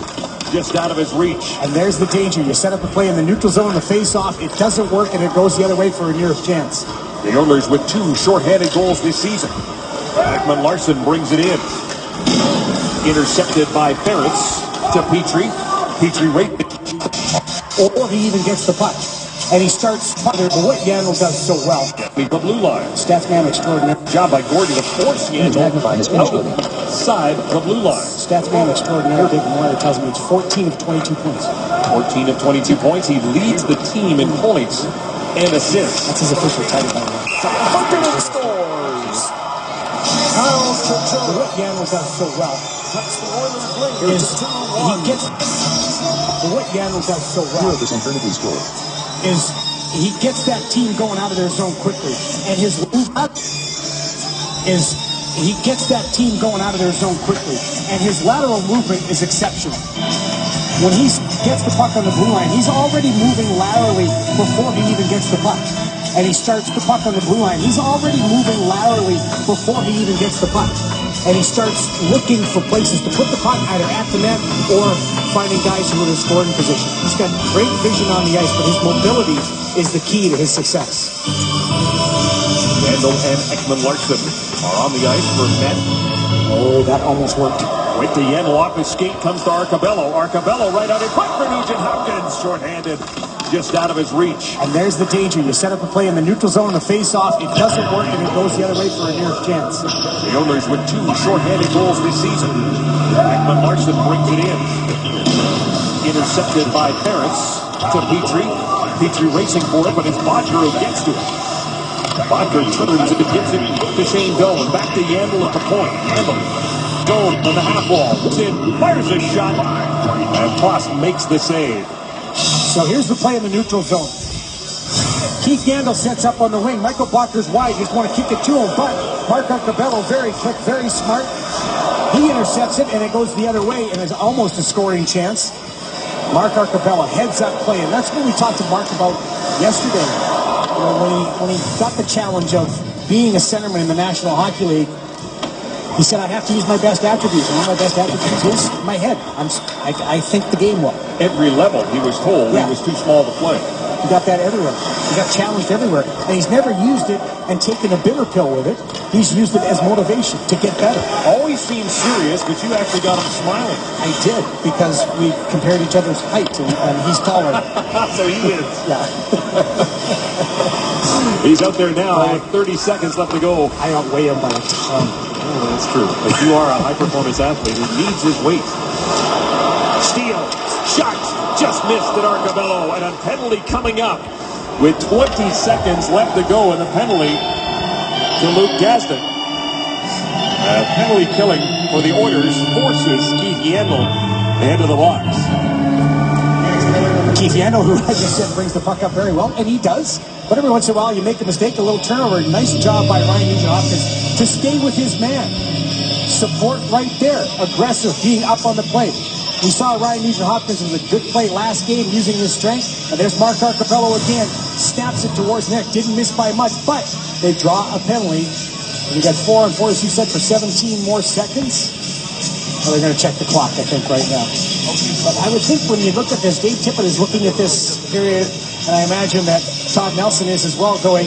just out of his reach. And there's the danger. You set up a play in the neutral zone, the face-off. It doesn't work, and it goes the other way for a nearest chance. The Oilers with 2 short-handed goals this season. Ekman-Larsson brings it in. Intercepted by Ference to Petrie. Petrie right. Or he even gets the puck. And he starts putter, but what Yandel does so well. The blue line. Statsman extraordinaire. Job by Gordon to force Yandel outside the blue line. Statsman extraordinaire David Moyer tells me it's 14 of 22 points. 14 of 22 points. He leads the team in points and assists. That's his official title, by the way. Hopkins scores. What Yandel does so well is he gets. What Yandel does so well is he gets that team going out of their zone quickly, and his lateral movement is exceptional. When he gets the puck on the blue line, he's already moving laterally before he even gets the puck. And he starts the puck on the blue line. He's already moving laterally before he even gets the puck. And he starts looking for places to put the puck either at the net or finding guys who are in scoring position. He's got great vision on the ice, but his mobility is the key to his success. Yandel and Ekman-Larsson are on the ice for Met. Oh, that almost worked. Wait to Yandel off his skate, comes to Arcabello. Arcabello right out in front for Nugent-Hopkins. Short-handed, just out of his reach. And there's the danger. You set up a play in the neutral zone, the face-off. It doesn't work, and it goes the other way for a near chance. The Oilers with 2 short-handed goals this season. Ekman Larsson brings it in. Intercepted by Ferris to Petrie. Petrie racing for it, but it's Bodker who gets to it. Bodker turns and gives it to Shane Doan. Back to Yandel at the point. Yandel. Doan on the half wall. Looks in, fires a shot, and Kloss makes the save. So here's the play in the neutral zone. Keith Yandel sets up on the wing. Michael Bodker's wide. You just want to kick it to him, but Mark Arcabello, very quick, very smart. He intercepts it, and it goes the other way, and it's almost a scoring chance. Mark Arcabello, heads up play, and that's what we talked to Mark about yesterday. You know, when he got the challenge of being a centerman in the National Hockey League, he said, I have to use my best attributes. And one of my best attributes is my head. I think the game well. Every level, he was told he was too small to play. He got that everywhere. He got challenged everywhere. And he's never used it and taken a bitter pill with it. He's used it as motivation to get better. Always seems serious, but you actually got him smiling. I did, because we compared each other's height, and he's taller. So he wins. Yeah. He's out there now with 30 seconds left to go. I outweigh him by a ton. Oh, that's true. But you are a high-performance athlete who needs his weight. Steal. Shot. Just missed at Arcabello. And a penalty coming up with 20 seconds left to go. And the penalty to Luke Gaston. Penalty killing for the Oilers forces Keith Yandel ahead of the box. Keith Yandel, who I just said brings the puck up very well, and he does. But every once in a while, you make a mistake, a little turnover. Nice job by Ryan Nugent-Hopkins to stay with his man. Support right there. Aggressive, being up on the plate. We saw Ryan Nugent-Hopkins with a good play last game using his strength. And there's Mark Arcabello again. Snaps it towards net. Didn't miss by much, but they draw a penalty. And we got 4 on 4, as you said, for 17 more seconds. Well, they're going to check the clock, I think, right now. But I would think when you look at this, Dave Tippett is looking at this period, and I imagine that Todd Nelson is as well, going,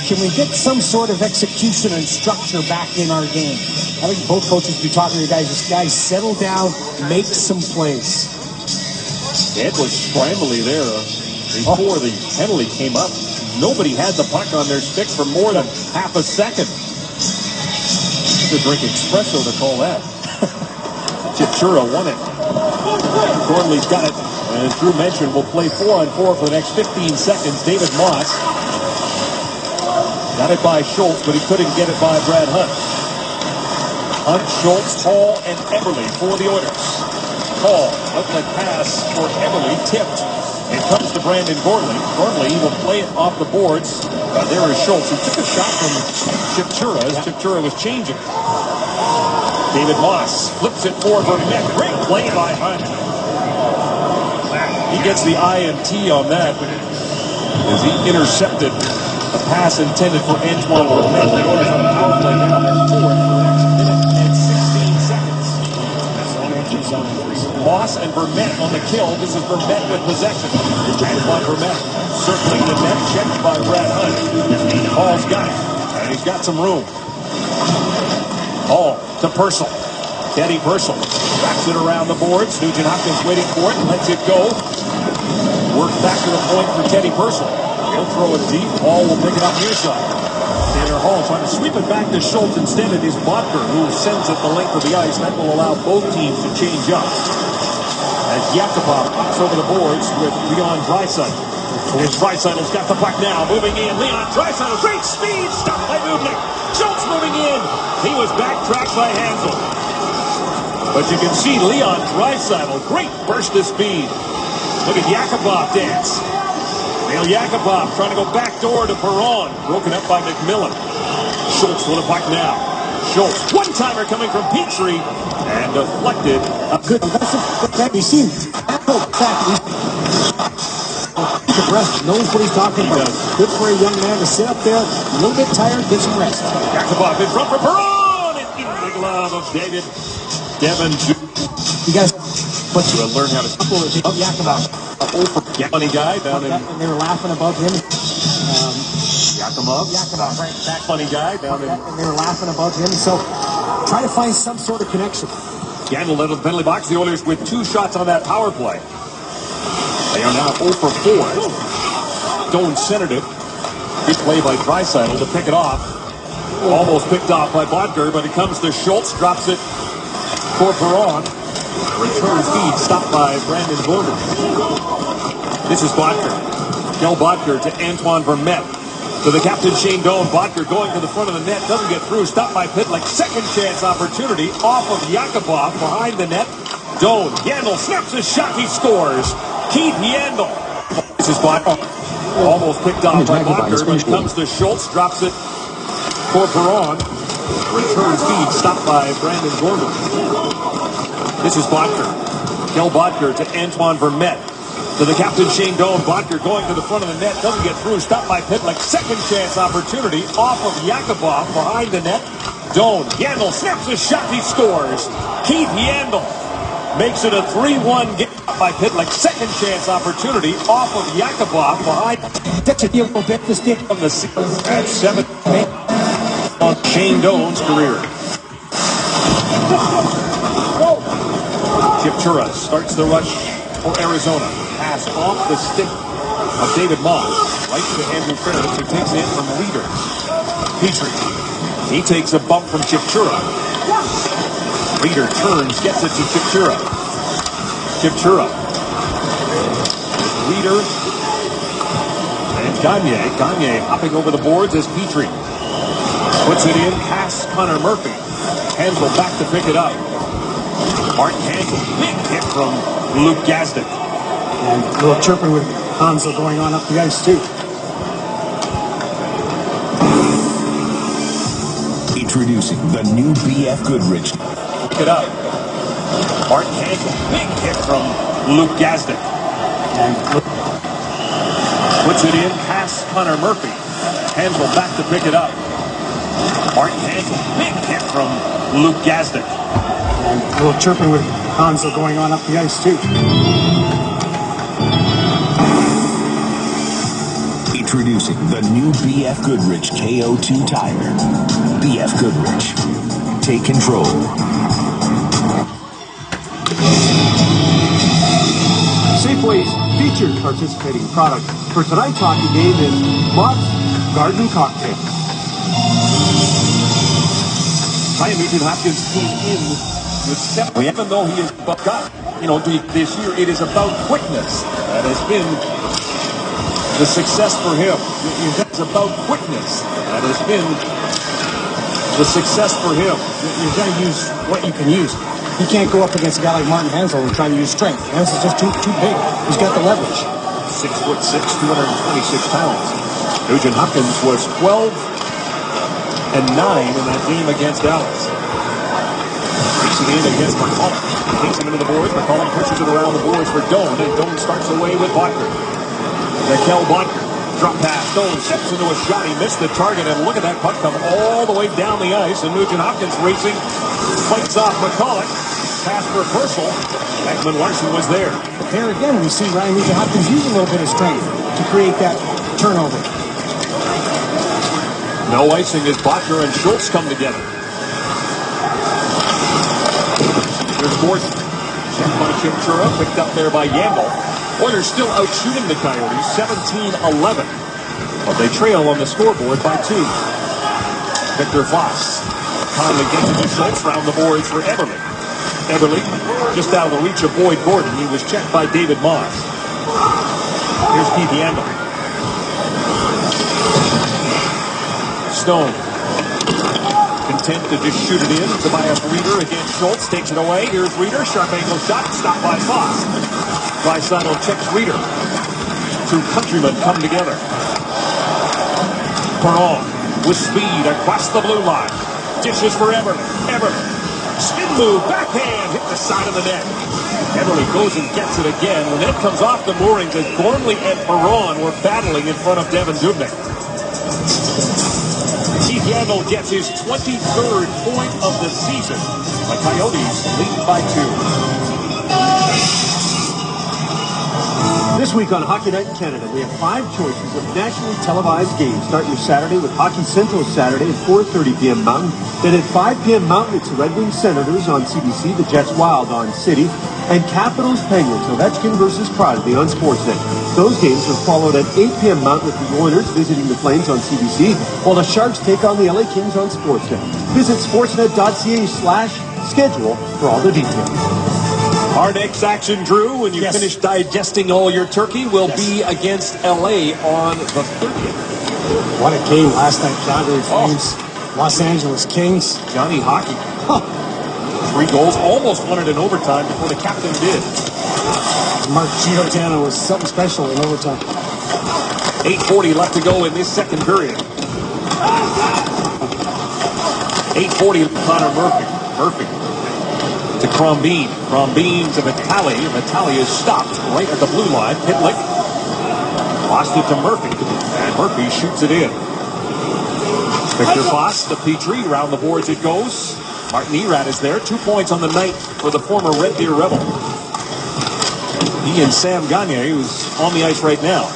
can we get some sort of execution and structure back in our game? I think both coaches be talking to you guys. This guys settle down, make some plays. It was scrambly there before the penalty came up. Nobody had the puck on their stick for more than half a second. To drink espresso to call that. Chipchura won it. Gormley's got it. And as Drew mentioned, we'll play 4 on 4 for the next 15 seconds. David Moss got it by Schultz, but he couldn't get it by Brad Hunt. Hunt, Schultz, Hall, and Eberle for the Oilers. Hall, outlet pass for Eberle, tipped. It comes to Brandon Gormley. Gormley will play it off the boards. There is Schultz, who took a shot from Chipchura as Chipchura was changing. David Moss flips it for Vermette. Great play by Hunt. He gets the INT on that as he intercepted a pass intended for Antoine Vermette. The Oilers on the power play now. They're 4 in the next minute and 16 seconds. Moss and Vermette on the kill. This is Vermette with possession. Antoine Vermette circling the net, checked by Brad Hunt. Hall's got it, and he's got some room. Hall to Purcell. Teddy Purcell wraps it around the boards. Nugent-Hopkins waiting for it, lets it go. Work back to the point for Teddy Purcell. He'll throw it deep. Hall will pick it up near side. Tanner Hall trying to sweep it back to Schultz. Instead, it is Bodker who sends it the length of the ice. That will allow both teams to change up. As Yakupov pops over the boards with Leon Draisaitl. It's Draisaitl's got the puck now. Moving in. Leon Draisaitl. Great speed. Stopped by Dubnyk. Schultz moving in. He was backtracked by Hansel. But you can see Leon Draisaitl. Great burst of speed. Look at Yakupov dance. Neil Yakupov trying to go back door to Perron. Broken up by McMillan. Schultz with a puck now. Schultz. One-timer coming from Petrie. And deflected. Good. We've seen rest, knows what he's talking about. Good for a young man to sit up there, a little bit tired, get some rest. Yakupov in front for Perron, and in the glove of David Devon. You guys, but you learn how to of Yakupov. Funny guy down in. And they were laughing about him. Yakupov, right? funny guy down in. And they were laughing about him. So try to find some sort of connection. Yandel led to the penalty box. The Oilers with 2 shots on that power play. They are now 0 for 4. Doan centered it. Good play by Draisaitl to pick it off. Almost picked off by Bodker, but it comes to Schultz. Drops it for Perron. Return feed stopped by Brandon Gordon. This is Bodker. Kel Bodker to Antoine Vermette. To the captain, Shane Doan. Bodker going to the front of the net. Doesn't get through. Stopped by Pitlick. Second chance opportunity off of Yakupov behind the net. Doan. Yandel snaps his shot. He scores. Keith Yandel. This is Bodker. Almost picked off by Bodker, but it comes to Schultz. Drops it for Perron. Return feed stopped by Brandon Gordon. This is Bodker. Kel Bodker to Antoine Vermette. To the captain, Shane Doan. Bodker going to the front of the net. Doesn't get through. Stopped by Pitlick. Second chance opportunity off of Yakupov behind the net. Doan. Yandel snaps his shot. He scores. Keith Yandel makes it a 3-1 game by Pitlick. Second chance opportunity off of Yakupov behind. That's a deal for bet the stick From the at 7 on Shane Doan's career. Chipchura starts the rush for Arizona. Pass off the stick of David Moss. Right to Andrew Ferris, who takes it from Leader. Petrie. He takes a bump from Chipchura. Leader turns, gets it to Chipchura. Chipchura. Leader. And Gagne. Gagne hopping over the boards as Petrie puts it in past Connor Murphy. Hansel back to pick it up. Martin Hansel. Big hit from Luke Gazdic. and a little chirping with Hansel going on up the ice too. Introducing the new BF Goodrich. Pick it up. Martin Hansel. Big hit from Luke Gazdic. And puts it in past Connor Murphy. Hansel back to pick it up. Martin Hansel. Big hit from Luke Gazdic. And a little chirping with Hansel going on up the ice too. Introducing the new BF Goodrich KO2 tire. BF Goodrich. Take control. Safeway's featured participating product for tonight's hockey game is Mott's Garden Cocktail. Ryan Nugent-Hopkins came in with 7, even though he is buck up. This year it is about quickness. That has been the success for him. It's about quickness. That has been the success for him. You've got to use what you can use. You can't go up against a guy like Martin Hansel and try to use strength. Hansel's just too big. He's got the leverage. 6'6", 226 pounds. Nugent-Hopkins was 12-9 in that game against Dallas. Racing in against McCollum. Takes him into the boards. McCollum pushes it around the boards for Doan, and Doan starts away with Bodker. Kel Bodker. Drop pass. Doan steps into a shot. He missed the target, and look at that puck come all the way down the ice, and Nugent-Hopkins racing. Fights off McCulloch. Pass for Purcell. Ekman Larson was there. There again, we see Ryan Nugent-Hopkins use a little bit of strength to create that turnover. No icing as Bodker and Schultz come together. Here's Gordon. Checked by Chipchura. Picked up there by Yandel. Oilers still out shooting the Coyotes, 17-11. But they trail on the scoreboard by 2. Victor Voss. Conley gets it to Schultz. Round the boards for Eberle. Eberle just out of the reach of Boyd Gordon. He was checked by David Moss. Here's Keith Yandel. Stone. Content to just shoot it in. Tobias Reeder against Schultz. Takes it away. Here's Reeder. Sharp angle shot. Stopped by Voss. Draisaitl checks Reeder. 2 countrymen come together. Perron with speed across the blue line. Dishes for Eberle. Eberle. Spin move. Backhand. Hit the side of the net. Eberle goes and gets it again. The net comes off the moorings as Gormley and Perron were battling in front of Devin Dubnyk. Keith Yandel gets his 23rd point of the season. The Coyotes lead by 2. This week on Hockey Night in Canada, we have 5 choices of nationally televised games. Start your Saturday with Hockey Central Saturday at 4:30 p.m. Mountain. Then at 5 p.m. Mountain, it's the Red Wings Senators on CBC, the Jets Wild on City, and Capitals Penguins, Ovechkin versus Crosby on Sportsnet. Those games are followed at 8 p.m. Mountain with the Oilers visiting the Flames on CBC, while the Sharks take on the LA Kings on Sportsnet. Visit sportsnet.ca/schedule for all the details. Our next action, Drew, when you finish digesting all your turkey, will be against LA on the 30th. What a game last night. Calgary Flames, Los Angeles Kings. Johnny Hockey. 3 goals, almost won it in overtime before the captain did. Mark Giordano was something special in overtime. 8:40 left to go in this second period. 8:40, Connor Murphy to Crombeen. Crombeen to Vitale. Vitale is stopped right at the blue line. Pitlick lost it to Murphy. And Murphy shoots it in. Victor Foss to Petrie. Around the boards it goes. Martin Erat is there. 2 points on the night for the former Red Deer Rebel. He and Sam Gagne, who's on the ice right now,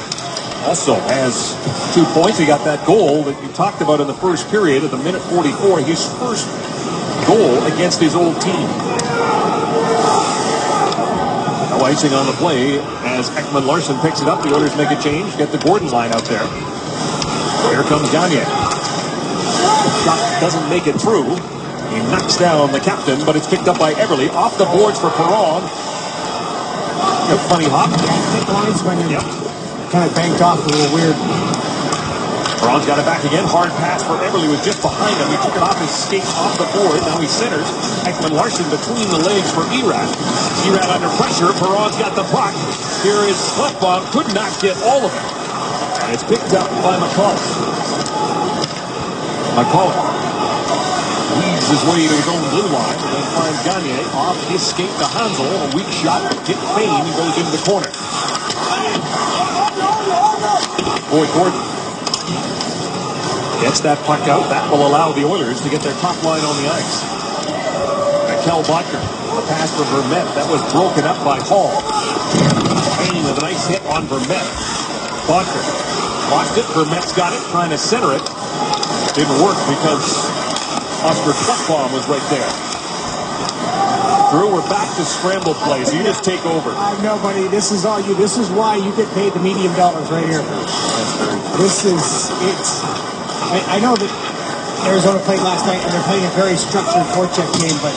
also has 2 points. He got that goal that you talked about in the first period at the minute 44. His first goal against his old team. No icing on the play as Ekman Larsson picks it up. The Oilers make a change. Get the Gordon line out there. Here comes Gagne. Shot doesn't make it through. He knocks down the captain, but it's picked up by Everly. Off the boards for Perron. A funny hop. Thick lines when you're kind of banked off a little weird. Perron's got it back again. Hard pass for Everly. Was just behind him. He took it off his skate, off the board. Now he centers. Ekman Larsson between the legs for Erat. Erat under pressure. Perron's got the puck. Here is Klefbom. Could not get all of it. And it's picked up by McCullough. McCullough weaves his way to his own blue line and then finds Gagne off his skate to Hansel. A weak shot. Hit Fane. He goes into the corner. Boyd Gordon gets that puck out. That will allow the Oilers to get their top line on the ice. Mikel Bodker. The pass for Vermette. That was broken up by Hall. Fane with a nice hit on Vermette. Bodker lost it. Vermette's got it. Trying to center it. Didn't work because Oscar Klefbom was right there. Drew, we're back to scramble plays. You just take over. I know, buddy. This is all you. This is why you get paid the medium dollars right here. This is it's. I know that Arizona played last night, and they're playing a very structured forecheck game, but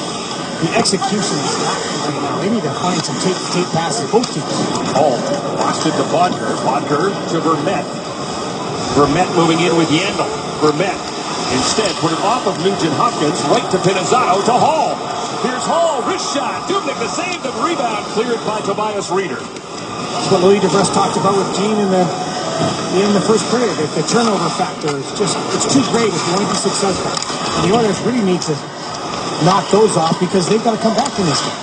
the execution is lacking right now. They need to find some tape passes. Both teams. Oh, lost it to Bodker. Bodker to Vermette. Vermette moving in with Yandel. Vermette instead put it off of Nugent Hopkins right to Pinizzato to Hall. Here's Hall, wrist shot. Dubnyk the save, the rebound cleared by Tobias Reeder. That's what Louis DeBrusk talked about with Gene in the first period. The turnover factor is it's too great if you want to be successful. And the Oilers really need to knock those off because they've got to come back in this game.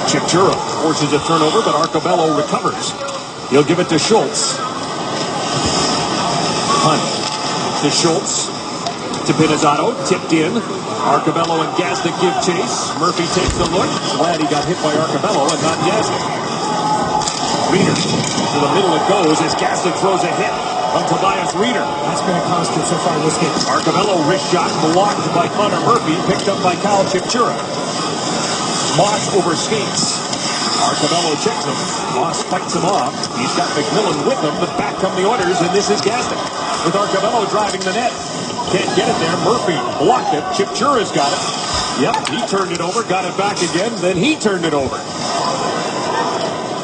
Chipchura forces a turnover, but Arcobello recovers. He'll give it to Schultz. Hunt to Schultz. To Pinizzato, tipped in. Arcobello and Gazdic give chase. Murphy takes a look. Glad he got hit by Arcobello and not Gazdic. Reeder to the middle it goes as Gazdic throws a hit on Tobias Reeder. That's been a constant so far this game. Arcobello wrist shot blocked by Connor Murphy, picked up by Kyle Chipchura. Moss over skates. Arcobello checks him. Moss fights him off. He's got McMillan with him, but back come the Oilers, and this is Gazdic with Arcobello driving the net. Can't get it there. Murphy blocked it. Chipchura's got it. Yep, he turned it over, got it back again, then he turned it over.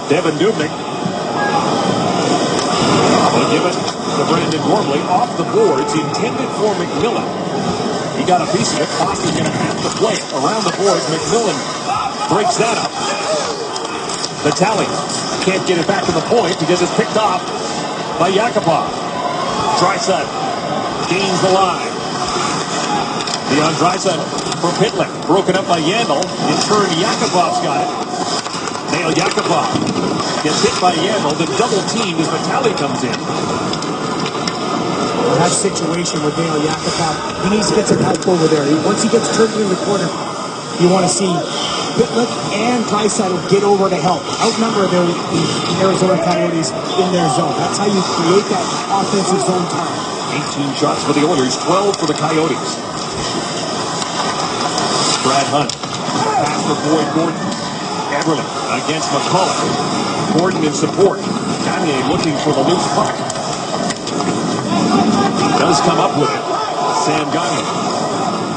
Devin Dubnyk will give it to Brandon Gormley off the boards, intended for McMillan. He got a piece of it. Boston's going to have to play it around the boards. McMillan breaks that up. Vitale can't get it back to the point because it's picked off by Yakupov. Draisaitl gains the line. Leon Draisaitl for Pitlick. Broken up by Yandel. In turn, Yakupov's got it. Nail Yakupov gets hit by Yandel. The double team as Vitale comes in. That situation with Nail Yakupov, he needs to get some help over there. Once he gets turned in the corner, you want to see Pitlick and Draisaitl get over to help. Outnumber the Arizona Coyotes in their zone. That's how you create that offensive zone time. 18 shots for the Oilers, 12 for the Coyotes. Brad Hunt. Pass for Boyd Gordon. Everly against McCulloch. Gordon in support. Gagne looking for the loose puck. He does come up with it. Sam Gagne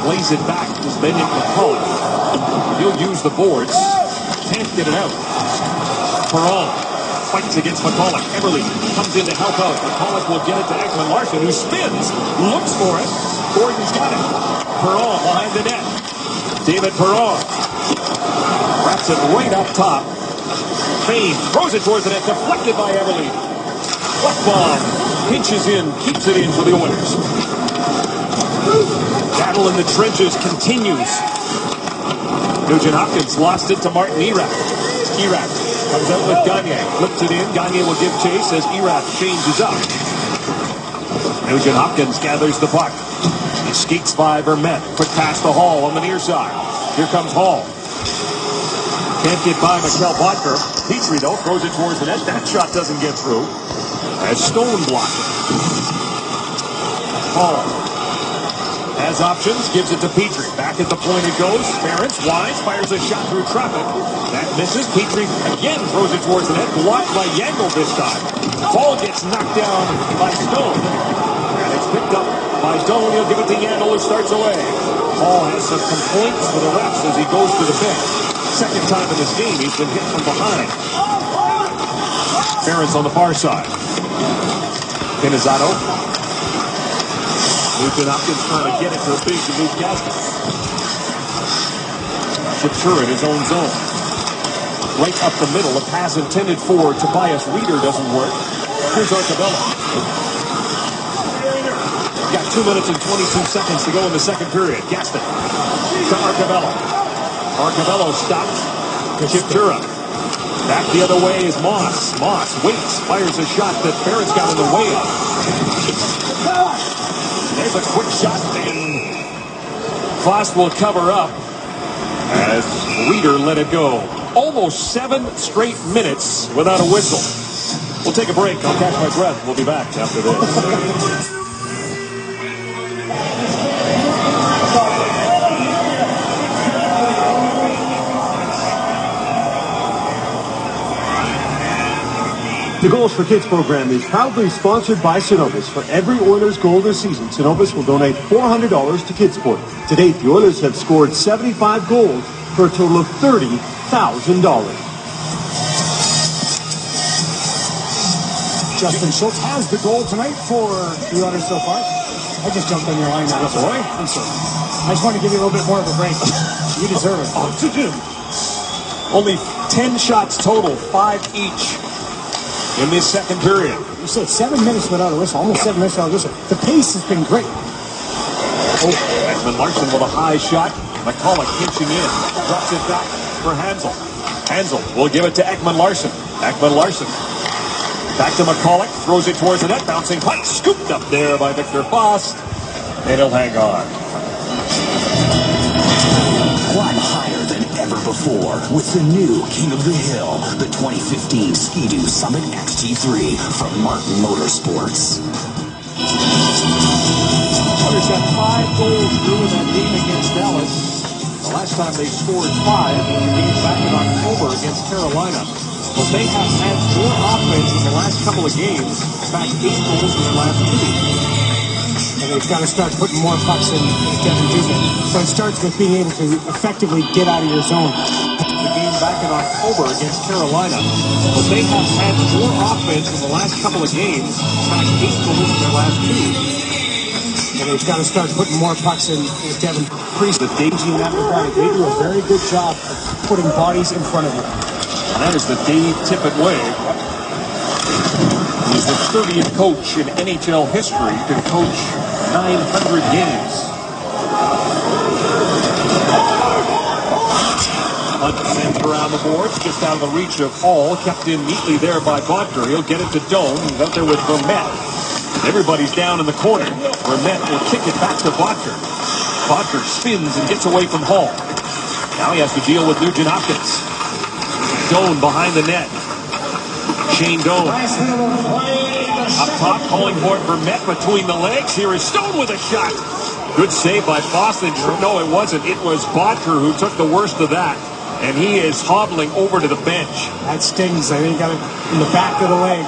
plays it back to Benedict McCulloch. He'll use the boards. Can't get it out. Perron fights against McCulloch. Everly comes in to help out. McCulloch will get it to Ekman-Larsson, who spins, looks for it. Gordon's got it. Perron behind the net. David Perron wraps it right up top. Fane throws it towards the net, deflected by Everly. Puck bomb pinches in, keeps it in for the Oilers. Battle in the trenches continues. Nugent-Hopkins lost it to Martin Erath. Erath comes out with Gagne, flips it in. Gagne will give chase as Erath changes up. Nugent-Hopkins gathers the puck. He skates by Vermette. Quick pass to Hall on the near side. Here comes Hall. Can't get by Mikkel Boedker. Petrie, though, throws it towards the net. That shot doesn't get through. As Stone blocked it. Hall has options, gives it to Petrie. Back at the point it goes. Ferentz, Wise, fires a shot through traffic. That misses. Petrie again throws it towards the net. Blocked by Yankel this time. Ball gets knocked down by Stone. And it's picked up by Stone. He'll give it to Yankel, who starts away. Hall has some complaints for the refs as he goes to the bench. Second time in this game he's been hit from behind. Ferentz on the far side. Pinizzato. Nugent-Hopkins trying to get it to a big Luke Gaston. Couture in his own zone. Right up the middle. A pass intended for Tobias Rieder doesn't work. Here's Arcabella. Got 2 minutes and 22 seconds to go in the second period. Gaston to Arcabella. Arcabello stopped to Couture. Back the other way is Moss. Moss waits, fires a shot that Ferentz got in the way of. There's a quick shot, and Foss will cover up as Rieder let it go. Almost 7 straight minutes without a whistle. We'll take a break. I'll catch my breath. We'll be back after this. The Goals for Kids program is proudly sponsored by Cenovus. For every Oilers goal this season, Cenovus will donate $400 to Kids Sport. To date, the Oilers have scored 75 goals for a total of $30,000. Justin Schultz has the goal tonight for the Oilers so far. I just jumped on your line now. Sorry. I'm sorry. I just want to give you a little bit more of a break. You deserve it. Oxygen. Only 10 shots total, 5 each. In this second period. You said 7 minutes without a whistle, almost 7 minutes without a whistle. The pace has been great. Oh, Ekman-Larsson with a high shot. McCulloch pinching in. Drops it back for Hansel. Hansel will give it to Ekman-Larsson. Ekman-Larsson. Back to McCulloch. Throws it towards the net. Bouncing puck. Scooped up there by Victor Foss. And he'll hang on. Climb higher than ever before with the new King of the Hill, the 2015 Ski-Doo Summit XT3 from Martin Motorsports. Oilers got 5 goals through in that game against Dallas. The last time they scored 5 was a game back in October against Carolina. But they have had more offense in the last couple of games. In fact, 8 goals in the last 2. And they've got to start putting more pucks in Devin Dubin. So it starts with being able to effectively get out of your zone. The game back in October against Carolina. But they have had more offense in the last couple of games. In fact, 8 goals in their last 2. And they've got to start putting more pucks in Devin Priest. The Dagey in that regard, they do a very good job of putting bodies in front of you. And that is the Dave Tippett way. He's the 30th coach in NHL history to coach 900 games. Hunt sends around the boards, just out of the reach of Hall, kept in neatly there by Boedker. He'll get it to Doan. He's out there with Vermette. Everybody's down in the corner. Vermette will kick it back to Boedker. Boedker spins and gets away from Hall. Now he has to deal with Nugent-Hopkins. Doan behind the net. Shane Doan. Up top, calling for it for Met between the legs. Here is Stone with a shot. Good save by Boston. No, it wasn't. It was Bodker who took the worst of that. And he is hobbling over to the bench. That stings. I think he got it in the back of the leg.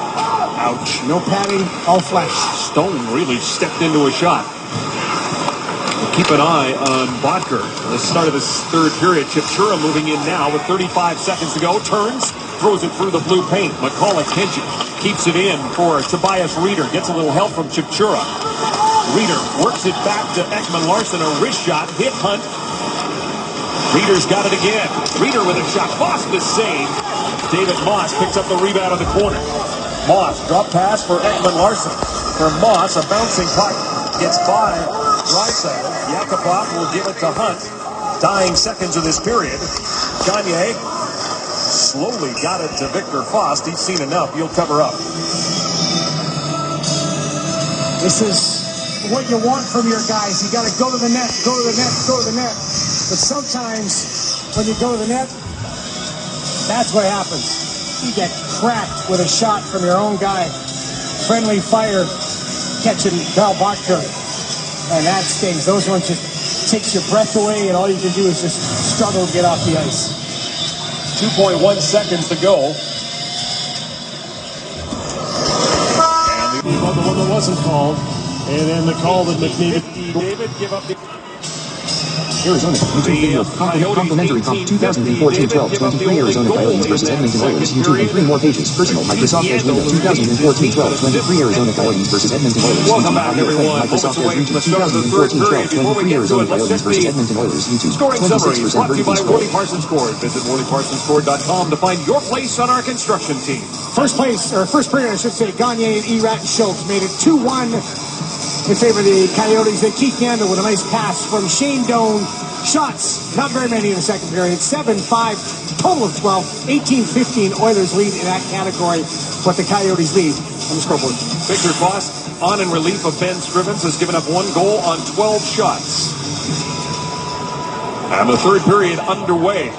Ouch. No padding, all flesh. Stone really stepped into a shot. We'll keep an eye on Bodker. The start of this third period. Chipchura moving in now with 35 seconds to go. Turns, throws it through the blue paint. McCulloch keeps it in for Tobias Reeder. Gets a little help from Chipchura. Reeder works it back to Ekman-Larsson. A wrist shot. Hit Hunt. Reeder's got it again. Reeder with a shot. Moss the save. David Moss picks up the rebound in the corner. Moss, drop pass for Ekman-Larsson. For Moss, a bouncing puck gets by Draisaitl. Yakupov will give it to Hunt. Dying seconds of this period. Gagne slowly got it to Victor Fost. He's seen enough. He'll cover up. This is what you want from your guys. You got to go to the net, go to the net, go to the net. But sometimes when you go to the net, that's what happens. You get cracked with a shot from your own guy. Friendly fire catching Val Bodker. And that stings. Those ones just takes your breath away, and all you can do is just struggle to get off the ice. 2.1 seconds to go. And the one that wasn't called, and then the call that McNeil. David give up the... Arizona, YouTube video, complimentary comp 2014-12-23 Arizona Coyotes versus Edmonton Oilers, YouTube and 3 more pages, personal Microsoft Edge window 2014-12-23 Arizona Coyotes versus Edmonton Oilers, Welcome back, everyone. Microsoft Edge window 2014-12-23 Arizona Coyotes versus Edmonton Oilers, YouTube, Scoring summary 26% brought to you by vertical Wardy score. Parsons Score. Visit WardyParsonsScore.com to find your place on our construction team. First period, I should say, Gagne and Erat and Schultz made it 2-1 in favor of the Coyotes. Then Keith Yandel with a nice pass from Shane Doan. Shots, not very many in the second period. 7-5, total of 12. 18-15 Oilers lead in that category, but the Coyotes lead on the scoreboard. Victor Fost, on in relief of Ben Scrivens, has given up 1 goal on 12 shots. And the third period underway.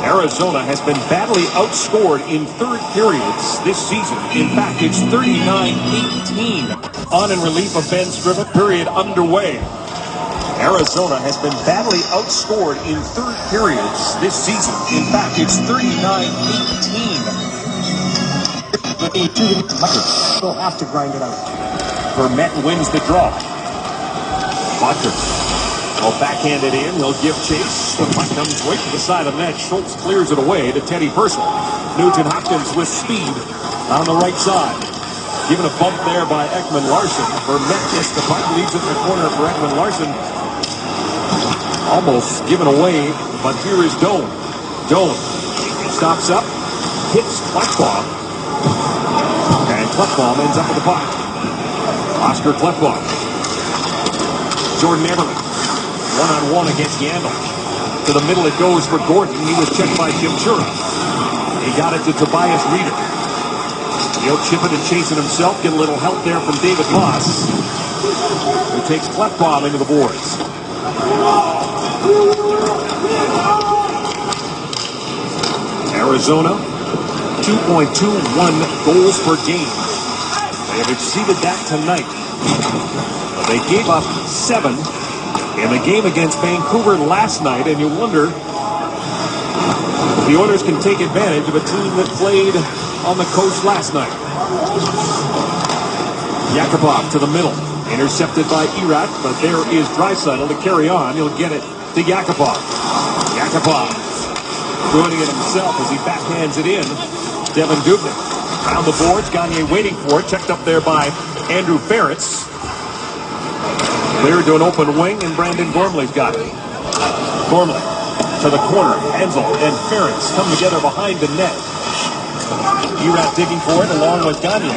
Arizona has been badly outscored in third periods this season. In fact, it's 39-18. On in relief of Ben Scrivens, period underway. Arizona has been badly outscored in third periods this season. In fact, it's 39-18. They'll have to grind it out. Vermette wins the draw. Bodker will backhand it in. He'll give chase. The puck comes right to the side of the net. Schultz clears it away to Teddy Purcell. Nugent-Hopkins with speed on the right side. Given a bump there by Ekman-Larsson. Vermette gets the puck, leaves it in the corner for Ekman-Larsson. Almost given away, but here is Doan. Doan stops up, hits Klefbom, and Klefbom ends up with the puck. Oscar Klefbom. Jordan Eberle, one-on-one against Yandel. To the middle it goes for Gordon. He was checked by Chipchura. He got it to Tobias Reeder. He'll chip it and chase it himself. Get a little help there from David Moss, who takes Klefbom into the boards. Arizona, 2.21 goals per game. They have exceeded that tonight. They gave up 7 in the game against Vancouver last night, and you wonder if the Oilers can take advantage of a team that played on the coast last night. Yakupov to the middle. Intercepted by Erat, but there is Draisaitl to carry on. He'll get it to Yakupov. Yakupov doing it himself as he backhands it in. Devin Dubnyk around the boards. Gagne waiting for it. Checked up there by Andrew Ferretz. Cleared to an open wing, and Brandon Gormley's got it. Gormley to the corner. Hensel and Ferretz come together behind the net. Erat digging for it along with Gagne.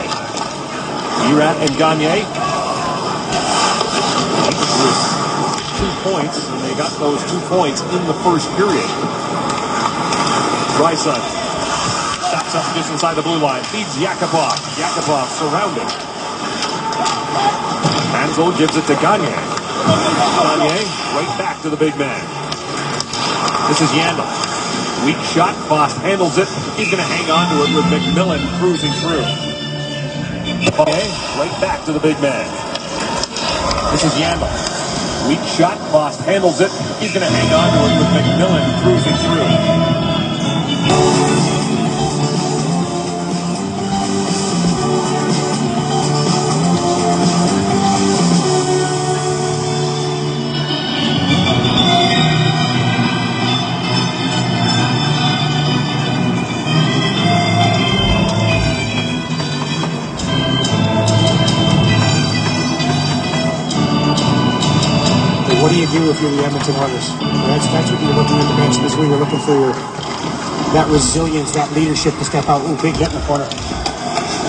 Erat and Gagne with 2 points, and they got those 2 points in the first period. Draisaitl stops up just inside the blue line, feeds Yakupov. Yakupov surrounded. Hansel gives it to Gagne. Gagne right back to the big man. This is Yandel. Weak shot. Voss handles it. He's going to hang on to it with McMillan cruising through. Okay, right back to the big man. This is Yandel. Weak shot. Voss handles it. He's going to hang on to it with McMillan cruising through. What do you do if you're the Edmonton Oilers? That's what you're looking at the bench this week. You're looking for that resilience, that leadership to step out. Ooh, big hit in the corner.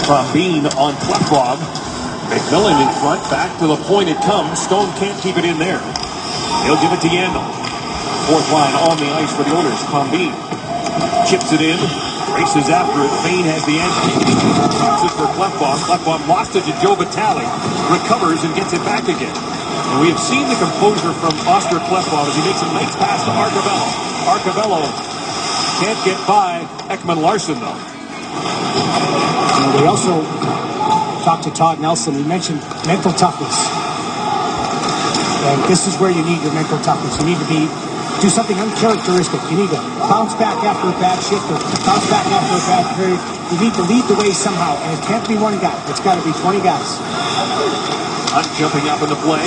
From Bean on Klefbom. McMillan in front, back to the point it comes. Stone can't keep it in there. He'll give it to Yandel. Fourth line on the ice for the Oilers. From Bean chips it in, races after it. Bean has the answer. This is for Klefbom. Klefbom lost it to Joe Vitale, recovers and gets it back again. And we have seen the composure from Oscar Klefbom as he makes a nice pass to Arcabello. Arcabello can't get by Ekman-Larsson, though. We also talked to Todd Nelson. He mentioned mental toughness. And this is where you need your mental toughness. You need to do something uncharacteristic. You need to bounce back after a bad shift or bounce back after a bad period. You need to lead the way somehow. And it can't be one guy. It's got to be 20 guys. Hunt jumping up in the play.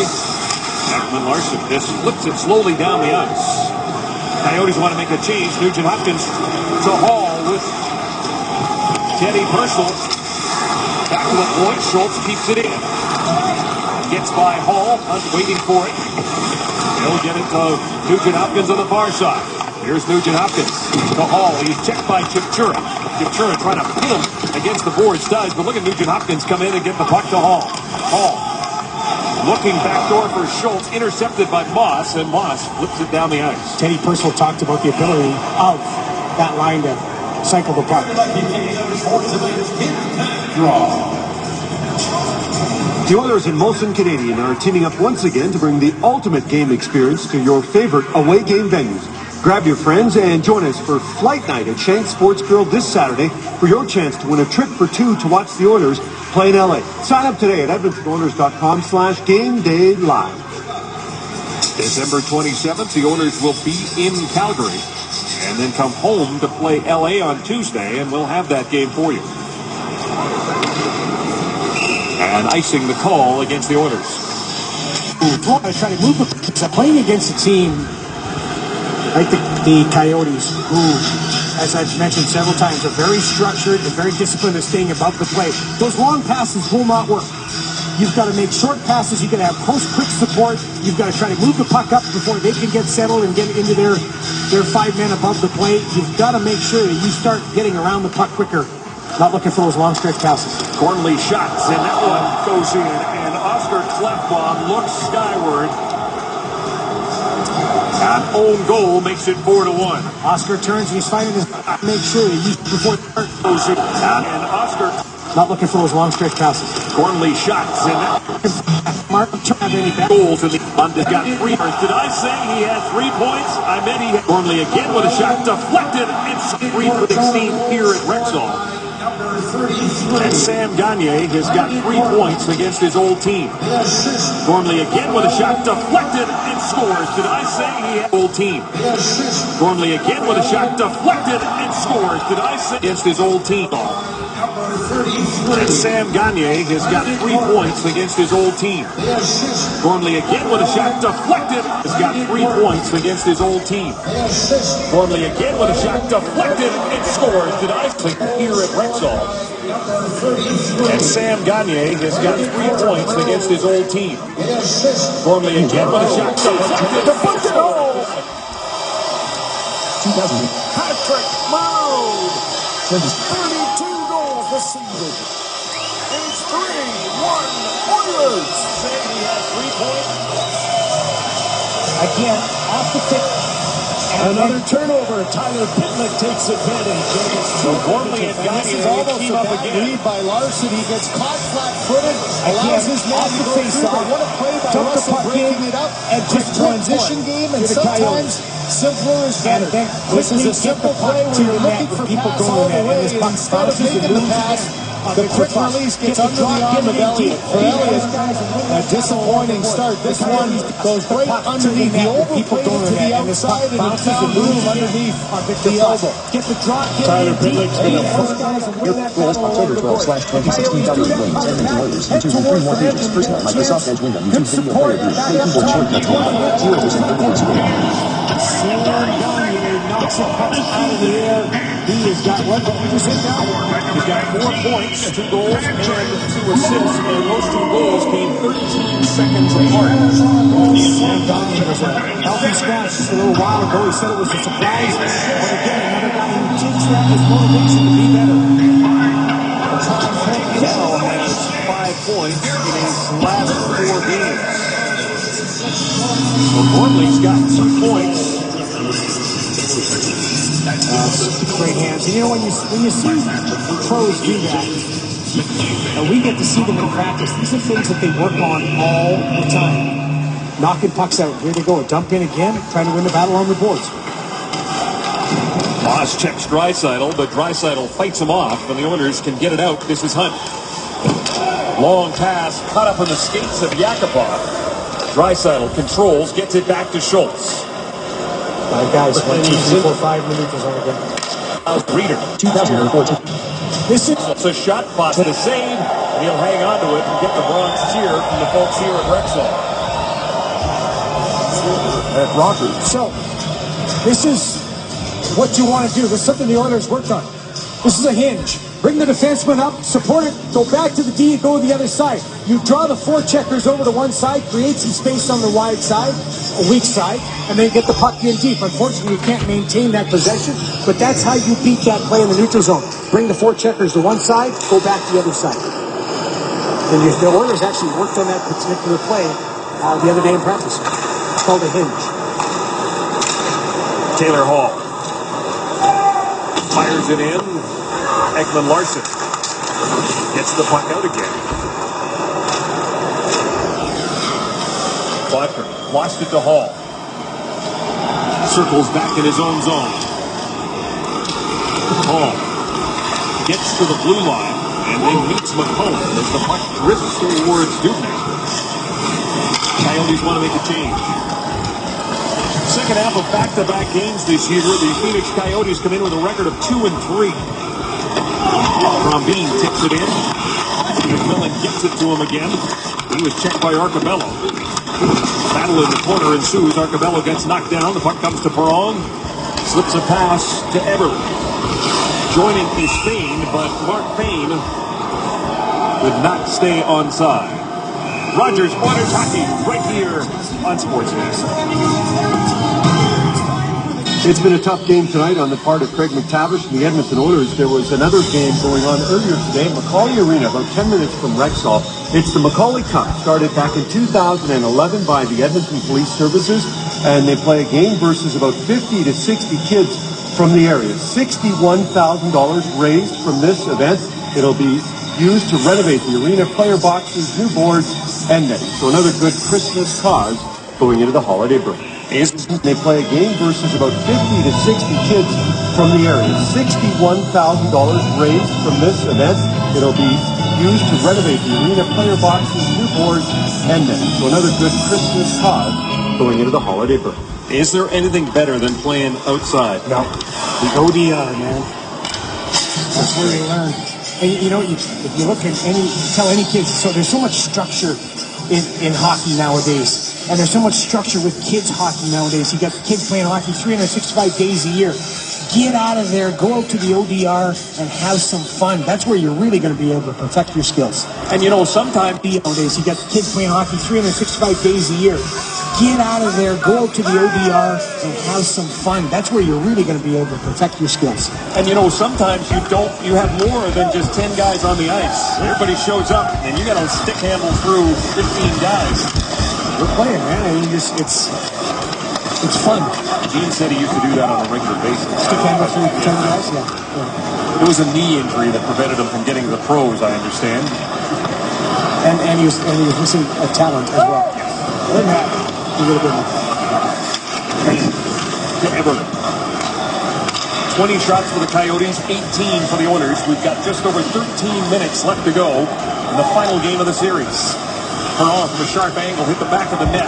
Ekman-Larsson just flips it slowly down the ice. Coyotes want to make a change. Nugent Hopkins to Hall with Teddy Purcell. Back to the point. Schultz keeps it in. Gets by Hall. Hunt waiting for it. He'll get it to Nugent Hopkins on the far side. Here's Nugent Hopkins to Hall. He's checked by Chipchura. Chipchura trying to pin him against the boards does, but look at Nugent Hopkins come in and get the puck to Hall. Hall looking backdoor for Schultz, intercepted by Moss, and Moss flips it down the ice. Teddy Purcell talked about the ability of that line to cycle the puck. The Oilers and Molson Canadian are teaming up once again to bring the ultimate game experience to your favorite away game venues. Grab your friends and join us for Flight Night at Shanks Sports Grill this Saturday for your chance to win a trip for two to watch the Oilers play in LA. Sign up today at edmontonoilers.com/game-day-live. December 27th, the Oilers will be in Calgary and then come home to play LA on Tuesday, and we'll have that game for you. And icing the call against the Oilers. Trying to move playing against a team like the Coyotes, who, as I've mentioned several times, are very structured and very disciplined at staying above the play. Those long passes will not work. You've got to make short passes. You've got to have post quick support. You've got to try to move the puck up before they can get settled and get into their 5 men above the plate. You've got to make sure that you start getting around the puck quicker. Not looking for those long stretch passes. Cornley shots, and that one goes in. And Oscar Klefbom looks skyward. An own goal makes it 4-1. Oscar turns and he's finding his make sure that you before the start goes in. And Oscar not looking for those long stretch passes. Cornley shots, and that Mark don't have any back. goals in the London got 3. Did I say he had 3 points? I meant he had Cornley again with a shot deflected. It's 3-16 here at Rexall. And Sam Gagner has got 3 points against his old team. Gormley again with a shot deflected and scores. Did I say he had old team? Gormley again with a shot deflected and scores. Did I say against his old team? And Sam Gagner has got 3 points against his old team. Gormley again with a shot deflected. Has got 3 points against his old team. Gormley again with a shot deflected and scores. Did I say here at Rexall? And Sam Gagner has got 3 points against his old team. Gormley again with a shot deflected. Oh! 2000. Patrick Maroon. 32 goals this season. And it's 3-1 Oilers. Say he has 3 points. Again, off the tip, Another turnover. Tyler Pitlick takes advantage. So Gormley and This is Gagne almost team a up bad again. lead by Larson. He gets caught flat-footed, allows his man off to the go face through, off. but what a play by Dump the Russell puck breaking in it up. and Quick just transition one game, and to the sometimes Coyotes. simpler is And better. then This is quickly a simple get the puck play to where you're the looking net for with people pass going all in the there, way, and this and puck instead of bounces and making the moves pass, again. the quick release gets under the arm of Elliott. For Elliott, a disappointing start. This one goes right underneath. He overplayed it to the outside, and he found room underneath the elbow. Get the drop. Tyler Pitlick's going to Goals October 12/2016 Calgary Flames, Edmonton Oilers, YouTube with 3 more pages, personal Microsoft Edge window, YouTube video player view, play keyboard shortcut, 0% overall score. Sam Gagne knocks it out of the air. He has got what we just hit now. He's got 4 points, 2 goals, and 2 assists, and those 2 goals came 13 seconds apart. Sam Gagne was a healthy scratch just a little while ago. He said it was a surprise. But again, another guy who takes that as motivation to be better. Now has 5 points in his last 4 games. So Gormley's got 2 points. Great hands. And you know, when you see pros do that, and we get to see them in practice, these are things that they work on all the time. Knocking pucks out. Here they go. Dump in again, trying to win the battle on the boards. Moss checks Draisaitl, but Draisaitl fights him off, and the Oilers can get it out. This is Hunt. Long pass, caught up in the skates of Yakupov. Draisaitl controls, gets it back to Schultz. 5 guys, 1, 2, 3, 4, 5 minutes on the game. Reader. 2014. This is It's a shot, Foss the save, and he'll hang on to it and get the Bronx cheer from the folks here at Rexall. at Rockford. So, this is what you want to do. This is something the Oilers worked on. This is a hinge. Bring the defenseman up, support it, go back to the D, go to the other side. You draw the 4 checkers over to one side, create some space on the wide side, a weak side, and then get the puck in deep. Unfortunately, you can't maintain that possession, but that's how you beat that play in the neutral zone. Bring the 4 checkers to one side, go back to the other side. And the Oilers actually worked on that particular play the other day in practice. It's called a hinge. Taylor Hall fires it in. Ekman Larson gets the puck out again. Butker lost it to Hall. Circles back in his own zone. Hall gets to the blue line and then meets McCollum as the puck drifts towards Dubnyk. Coyotes want to make a change. Second half of back-to-back games this year, the Phoenix Coyotes come in with a record of 2-3. Rombine tips it in. McMillan gets it to him again. He was checked by Arcabello. Battle in the corner ensues. Arcabello gets knocked down. The puck comes to Perron. Slips a pass to Eberle. Joining is Fane, but Mark Fane would not stay onside. Rogers Oilers hockey right here on Sportsnet. It's been a tough game tonight on the part of Craig McTavish and the Edmonton Oilers. There was another game going on earlier today at Macaulay Arena, about 10 minutes from Rexall. It's the Macaulay Cup, started back in 2011 by the Edmonton Police Services, and they play a game versus about 50 to 60 kids from the area. $61,000 raised from this event. It'll be used to renovate the arena, player boxes, new boards, and netting. So another good Christmas cause going into the holiday break. They play a game versus about 50 to 60 kids from the area. $61,000 raised from this event. It'll be used to renovate the arena, player boxes, new boards, and netting. So another good Christmas cause going into the holiday break. Is there anything better than playing outside? No. The ODR, man. That's where you learn. And you know, if you look at tell any kids, so there's so much structure in hockey nowadays. And there's so much structure with kids hockey nowadays. You got kids playing hockey 365 days a year. Get out of there, go out to the ODR and have some fun. That's where you're really going to be able to perfect your skills. And you know, sometimes nowadays you got kids playing hockey 365 days a year. Get out of there, go out to the ODR and have some fun. That's where you're really going to be able to perfect your skills. And you know, sometimes you have more than just 10 guys on the ice. Everybody shows up and you got to stick handle through 15 guys. We're playing, man. I mean, it's it's fun. Dean said he used to do that on a regular basis. Stick handle through 10 guys, yeah. It was a knee injury that prevented him from getting to the pros, I understand. And he was missing a talent as well. Other than that, he would have been To Everett. 20 shots for the Coyotes, 18 for the Oilers. We've got just over 13 minutes left to go in the final game of the series. Perron from a sharp angle, hit the back of the net.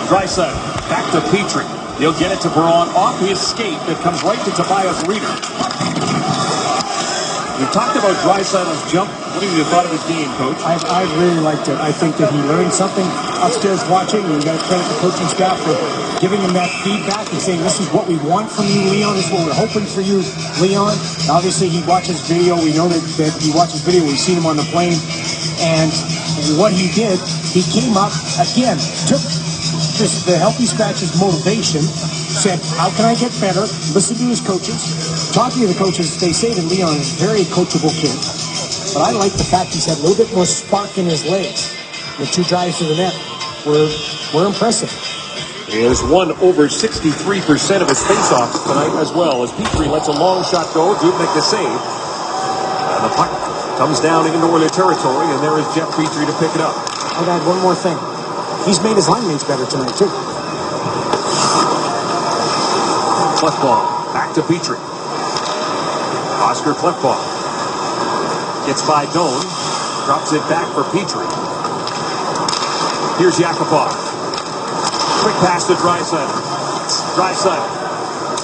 Draisaitl back to Petrie. He'll get it to Perron off his skate that comes right to Tobias Rieder. We talked about Draisaitl's jump. What have you thought of his game, Coach? I really liked it. I think that he learned something upstairs watching. And you got to credit the coaching staff for giving him that feedback and saying, this is what we want from you, Leon. This is what we're hoping for you, Leon. Obviously, he watches video. We know that he watches video. We've seen him on the plane. And what he did, he came up, again, took the healthy scratches motivation, said, how can I get better? Listen to his coaches. Talking to the coaches, they say that Leon is a very coachable kid. But I like the fact he's had a little bit more spark in his legs. The 2 drives to the net were impressive. He has won over 63% of his faceoffs tonight as well, as Petrie lets a long shot go. Dubnyk the save. And the puck comes down into Oiler territory, and there is Jeff Petrie to pick it up. I'd add one more thing. He's made his line mates better tonight, too. Klefbom back to Petrie. Oscar Klefbom gets by Doan, drops it back for Petrie. Here's Yakupov. Quick pass to Draisaitl.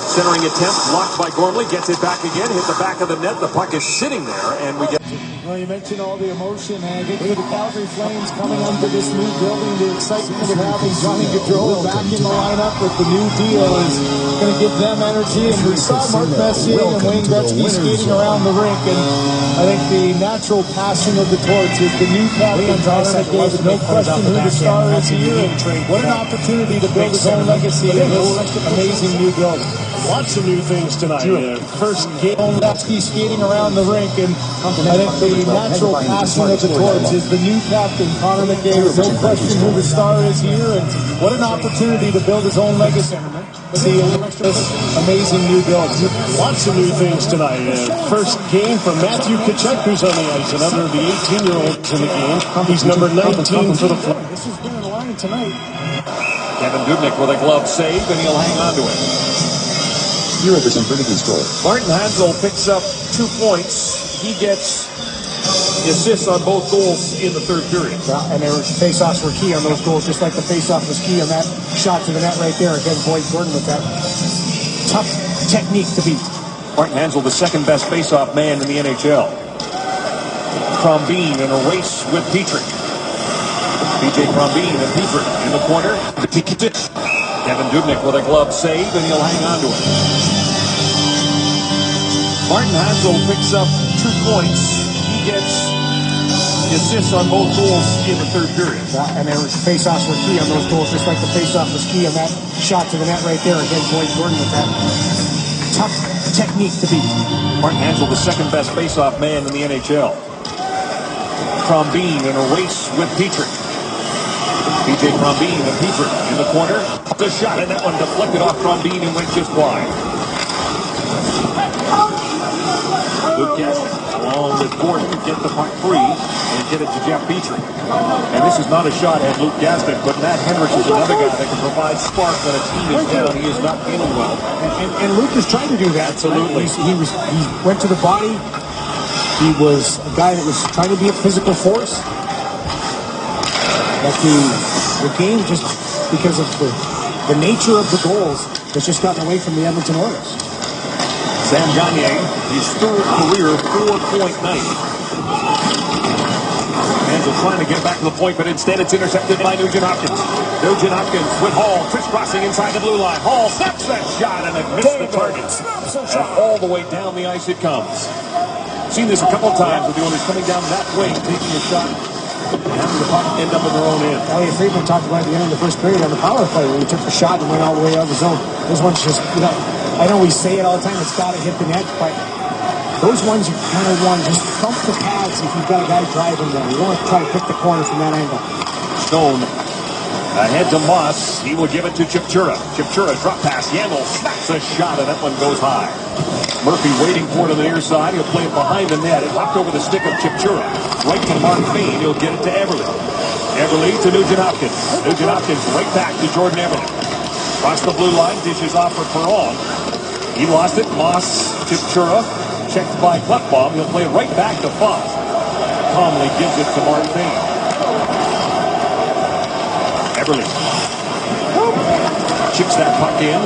Centering attempt, blocked by Gormley, gets it back again, hit the back of the net. The puck is sitting there, and we get... Well, you mentioned all the emotion, and I think the Calgary Flames coming into this new building, the excitement of having Johnny Gaudreau back in the lineup with the new deal is going to give them energy. And we saw Mark Messier and Wayne Gretzky skating around the rink, and I think the natural passing of the torch is the new captain, Connor McDavid. No question who the star is here. What an opportunity to build his own legacy in this amazing new building. Lots of new things tonight. First game, Gretzky skating around the rink, and I think the natural passing of the torch is the new captain, Connor McDavid. No question who the star is here, and what an opportunity to build his own legacy. See this amazing new building. Lots of new things tonight. First game from Matthew Tkachuk, who's on the ice. Another of the 18-year-olds in the game. He's number 19 for the Flames. This has been in the line tonight. Kevin Dubnyk with a glove save, and he'll hang on to it. 0% vertically score. Martin Hanzal picks up 2 points. He gets assists on both goals in the third period. Yeah, and their face-offs were key on those goals, just like the face-off was key on that shot to the net right there. Again, Boyd Gordon with that tough technique to beat. Martin Hanzal, the second-best face-off man in the NHL. Crombeen in a race with Petrie. PJ Crombeen and Petrie in the corner. Kevin Dubnyk with a glove save, and he'll hang on to it. Martin Hanzal picks up 2 points. He gets assists on both goals in the third period. Yeah, and their face-offs were key on those goals, just like the face-off was key on that shot to the net right there. Again, Boyd Gordon with that tough technique to beat. Martin Hanzal, the second-best face-off man in the NHL. Crombeen in a race with Petrie. PJ Crombeen and Petrie in the corner. The shot, and that one deflected off Crombeen and went just wide. Luke Gaston, along with Gordon, get the puck free and get it to Jeff Petrie. And this is not a shot at Luke Gaston, but Matt Hendricks is another guy that can provide spark when a team is down. He is not feeling well. And Luke is trying to do that. Absolutely. He went to the body. He was a guy that was trying to be a physical force. But the game, just because of the nature of the goals, has just gotten away from the Edmonton Oilers. Sam Gagner, his third career 4-point night. Hanzal trying to get back to the point, but instead it's intercepted by Nugent-Hopkins. Nugent-Hopkins with Hall, crisscrossing inside the blue line. Hall snaps that shot, and it missed the target. And all the way down the ice it comes. Seen this a couple of times with the Oilers coming down that way, taking a shot, and having the puck end up in their own end. Elliot Friedman talked about at the end of the first period on the power play when he took the shot and went all the way out of the zone. Those ones just, I know we say it all the time, it's got to hit the net, but those ones you kind of want to just thump the pads if you've got a guy driving them. You want to try to pick the corner from that angle. Stone Ahead to Moss. He will give it to Chipchura. Chipchura drop pass. Yandel smacks a shot, and that one goes high. Murphy waiting for it on the near side. He'll play it behind the net. It knocked over the stick of Chipchura. Right to Mark Fain. He'll get it to Everly. Everly to Nugent-Hopkins. Nugent-Hopkins right back to Jordan Everly. Across the blue line. Dishes off for Perron. He lost it. Moss. Chipchura. Checked by Klefbom. He'll play it right back to Foss. Calmly gives it to Mark Fain. Everly. Chips that puck in.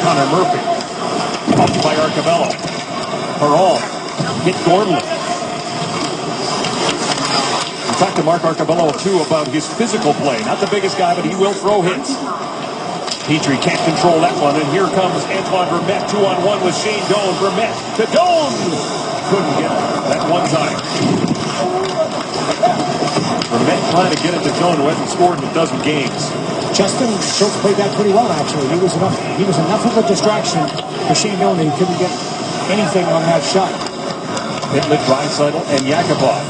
Connor Murphy. Bumped by Arcabello. Perron. Hit Gormley. We talked to Mark Arcabello, too, about his physical play. Not the biggest guy, but he will throw hits. Petrie can't control that one, and here comes Antoine Vermette. 2-on-1 with Shane Doan. Vermette to Doan. Couldn't get that one time. Vermette trying to get it to Doan, who hasn't scored in a dozen games. Justin Schultz played that pretty well, actually. He was enough of a distraction for Shane Doan that he couldn't get anything on that shot. Pitlick, Draisaitl, and Yakupov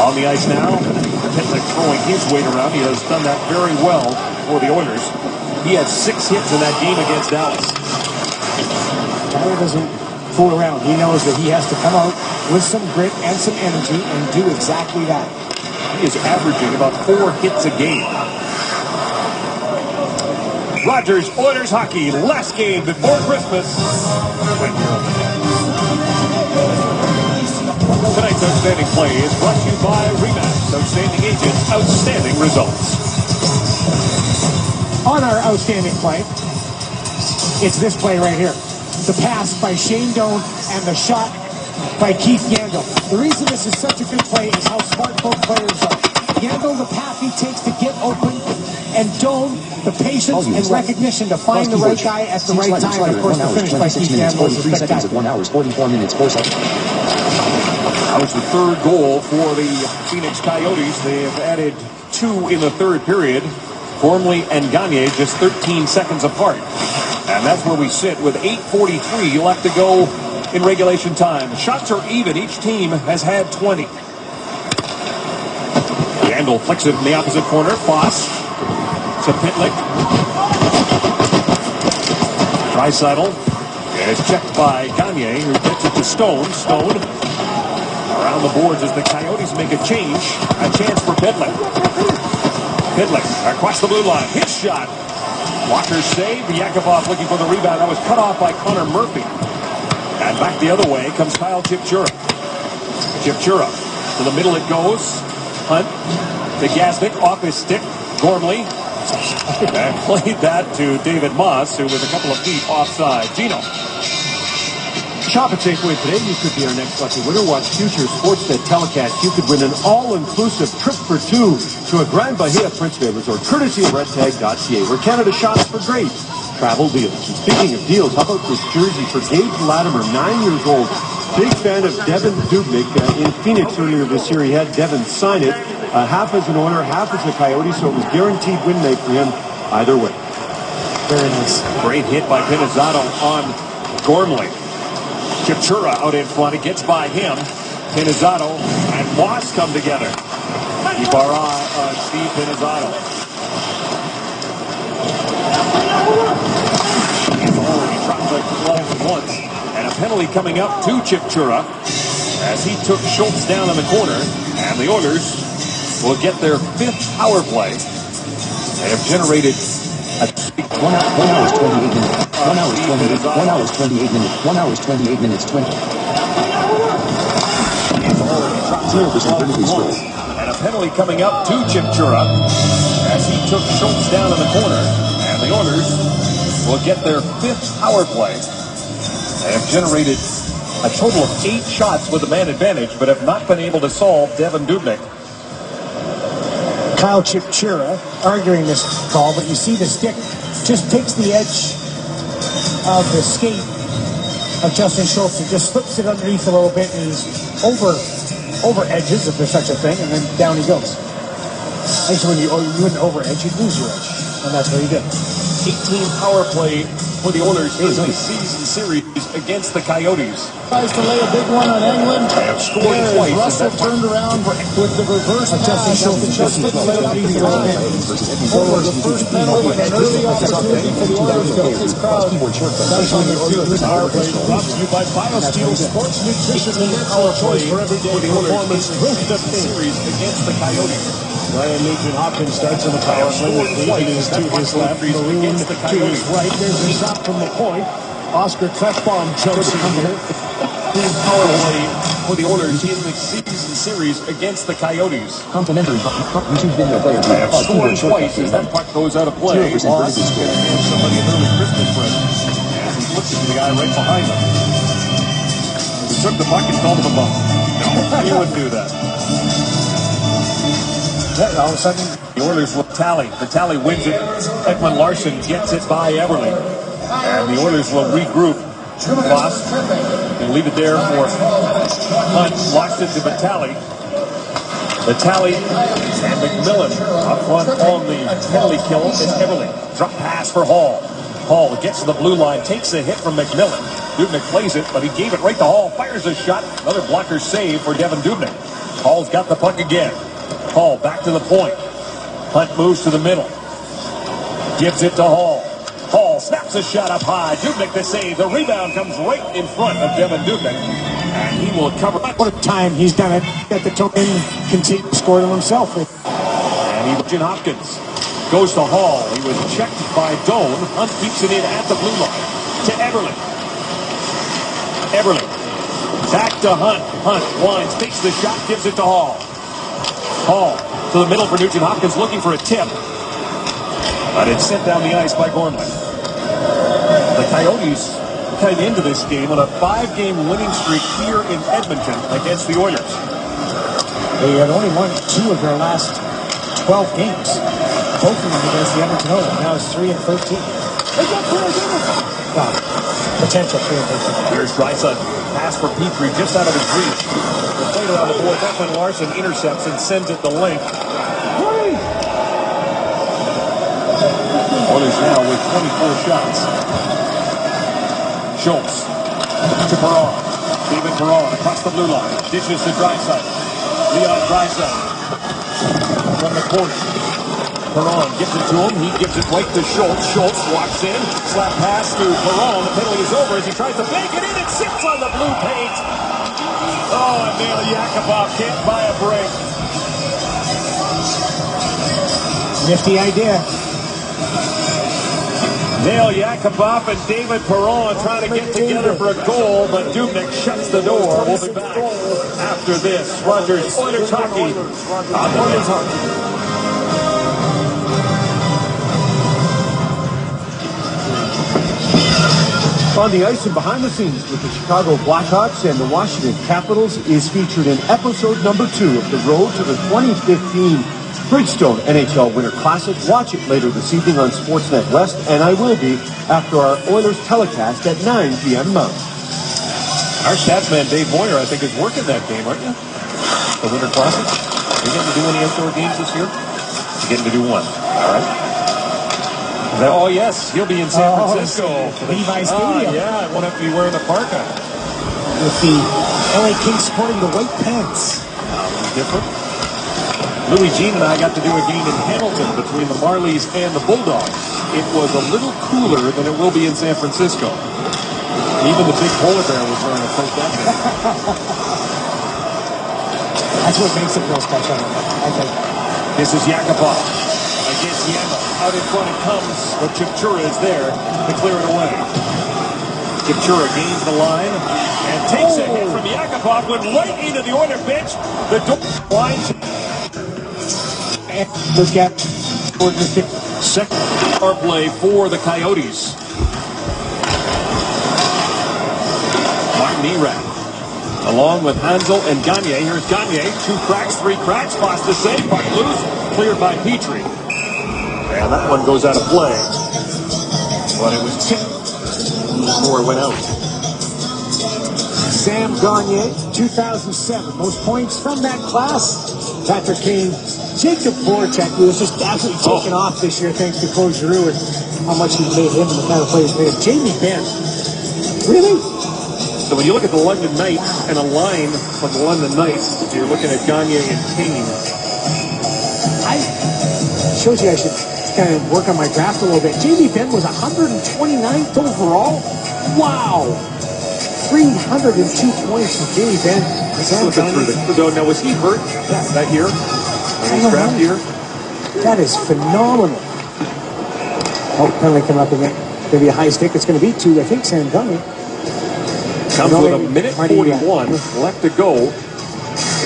on the ice now. Pitlick throwing his weight around. He has done that very well for the Oilers. He had 6 hits in that game against Dallas. Tyler doesn't fool around. He knows that he has to come out with some grit and some energy and do exactly that. He is averaging about 4 hits a game. Rogers Oilers hockey, last game before Christmas. Tonight's Outstanding Play is brought to you by RE/MAX. Outstanding agents, outstanding results. On our Outstanding Play, it's this play right here. The pass by Shane Doan and the shot by Keith Yandel. The reason this is such a good play is how smart both players are. Yandel, the path he takes to get open, and Doan, the patience and recognition to find the right guy at the right time. And of course, the finish by Keith Yandel is spectacular. 1 hour, 44 minutes, 4 seconds. That was the third goal for the Phoenix Coyotes. They have added 2 in the third period. Gormley and Gagne just 13 seconds apart. And that's where we sit with 8:43 left to go in regulation time. The shots are even. Each team has had 20. Yandel flicks it in the opposite corner. Foss to Pitlick. Draisaitl is checked by Gagne, who gets it to Stone. Stone around the boards as the Coyotes make a change. A chance for Pitlick. Pitlick across the blue line. His shot. Walker saved. Yakupov looking for the rebound. That was cut off by Connor Murphy. And back the other way comes Kyle Chipchura. Chipchura. To the middle it goes. Hunt to Gasnick. Off his stick. Gormley. And played that to David Moss, who was a couple of feet offside. Gino. Shop at Safeway today. You could be our next lucky winner. Watch future Sportsnet telecast. You could win an all-inclusive trip for 2 to a Grand Bahia Prince Bay Resort, courtesy of RedTag.ca, where Canada shops for great travel deals. And speaking of deals, how about this jersey for Gage Latimer, 9 years old. Big fan of Devin Dubnyk. In Phoenix earlier this year, he had Devin sign it. Half as an owner, half as a Coyote, so it was guaranteed win night for him either way. Very nice. Great hit by Pinizzato on Gormley. Chipchura out in front. It gets by him. Pinizzato and Moss come together. Keep our eye on Steve Pinizzato. He dropped the glove once. And a penalty coming up to Chipchura as he took Schultz down in the corner. And the Oilers will get their 5th power play. They have generated a 1 hour, 28 minutes. 1 hour, 28 minutes. 1 hour, 28 minutes, 20. 0% penalty score. And a penalty coming up to Chipchura as he took Schultz down in the corner. And the Oilers will get their 5th power play. They have generated a total of 8 shots with the man advantage, but have not been able to solve Devin Dubnyk. Kyle Chipchura arguing this call, but you see the stick just takes the edge of the skate of Justin Schultz and just slips it underneath a little bit, and he's over edges, if there's such a thing, and then down he goes. Actually, when you wouldn't over edge, you'd lose your edge, and that's what he did. 18 power play for the Oilers in the season series against the Coyotes. Tries to lay a big one on Englund. They have scored twice. Russell turned around with the reverse pass. Just the penalty for the Oilers to hit this crowd. That's on the power play. Brought to you by BioSteel Sports Nutrition and our choice for everyday performance. The series against the Coyotes. Ryan Nugent-Hopkins starts on the power play with Nathan is to his left, Maroon to his right. There's a shot from the point. Oscar Klefbom jumps in here. Power play for the Oilers in the season series against the Coyotes. Complimentary YouTube video player. They have scored twice as that puck goes out of play. Lost and somebody an early Christmas present. And he looks at the guy right behind him. He took the puck and called him a bum. No, he wouldn't do that. Yeah, all of a sudden, The Oilers will tally. The tally wins it. Ekman Larson gets it by Everly. And the Oilers will regroup. Lost. And leave it there for Hunt. Lost it to Vitale. Vitale and McMillan up front on the penalty kill is Everly. Drop pass for Hall. Hall gets to the blue line, takes a hit from McMillan. Dubnyk plays it, but he gave it right to Hall. Fires a shot. Another blocker save for Devin Dubnyk. Hall's got the puck again. Hall back to the point. Hunt moves to the middle. Gives it to Hall. Hall snaps a shot up high. Dubnyk the save. The rebound comes right in front of Devin Dubnyk. And he will cover. what a time he's done it at the toe and continue to score them himself. And Nugent-Hopkins goes to Hall. He was checked by Doan. Hunt keeps it in at the blue line. To Everly. Everly. Back to Hunt. Hunt winds, takes the shot, gives it to Hall. Hall to the middle for Nugent-Hopkins looking for a tip. But it's sent down the ice by Gormley. The Coyotes came into this game on a 5-game winning streak here in Edmonton against the Oilers. They had only won 2 of their last 12 games. Both of them against the Edmonton Oilers. Now it's 3 and 13. Well, potential 3 and 13. Here's Draisaitl. Pass for Petrie just out of his reach. The plate around the board. Ekman Larson intercepts and sends it the length. Oilers now with 24 shots. Schultz to Perron. David Perron across the blue line. Dishes to Draisaitl. Leon Draisaitl from the corner. Perron gives it to him. He gives it right to Schultz. Schultz walks in. Slap pass to Perron. The penalty is over as he tries to bank it in. It sits on the blue paint. Oh, and Nail Yakupov can't buy a break. Nifty idea. Nail Yakupov and David Perron trying to get together for a goal, but Dubnyk shuts the door. We'll be back after this. Rogers Oilers hockey on the net. On the ice and behind the scenes with the Chicago Blackhawks and the Washington Capitals is featured in episode number 2 of the road to the 2015 Bridgestone NHL Winter Classic. Watch it later this evening on Sportsnet West, and I will be after our Oilers telecast at 9 p.m. Mountain. Our statsman Dave Moyer, I think, is working that game, aren't you? The Winter Classic. Are you getting to do any outdoor games this year? You're getting to do one. All right. Oh, yes. He'll be in San Francisco. Levi Stadium. Yeah, I won't have to be wearing the parka. With the LA Kings sporting the white pants. Different. Louis Jean and I got to do a game in Hamilton between the Marlies and the Bulldogs. It was a little cooler than it will be in San Francisco. Even the big polar bear was wearing a coat that day. That's what makes it real special, I think. This is Yakupov against Yama. Out in front it comes, but Chipchura is there to clear it away. Chipchura gains the line and takes a hit from Yakupov, went right into the Oiler bench. The door winds. Look at Second power play for the Coyotes. Martin Erat, along with Hansel and Gagne. Here's Gagne. 2 cracks, 3 cracks. Costa save. Puck loose. Cleared by Petrie. And that one goes out of play. But it was tipped before it went out. Sam Gagne, 2007. Most points from that class. Patrick Kane, Jacob Voracek, who was just absolutely taken off this year thanks to Claude Giroux and how much he made him and the kind of players made him. Jamie Benn. Really? So when you look at the London Knights and a line from the London Knights, you're looking at Gagne and Kane. Shows you I should kind of work on my draft a little bit. Jamie Benn was 129th overall. Wow. 302 points from Jamie Benn. Now, was he hurt that year? His draft year? That is phenomenal. Oh, penalty coming up again. Going to be a high stick. It's going to be 2, I think, Sam Gagne. Comes with a minute 41 left to go.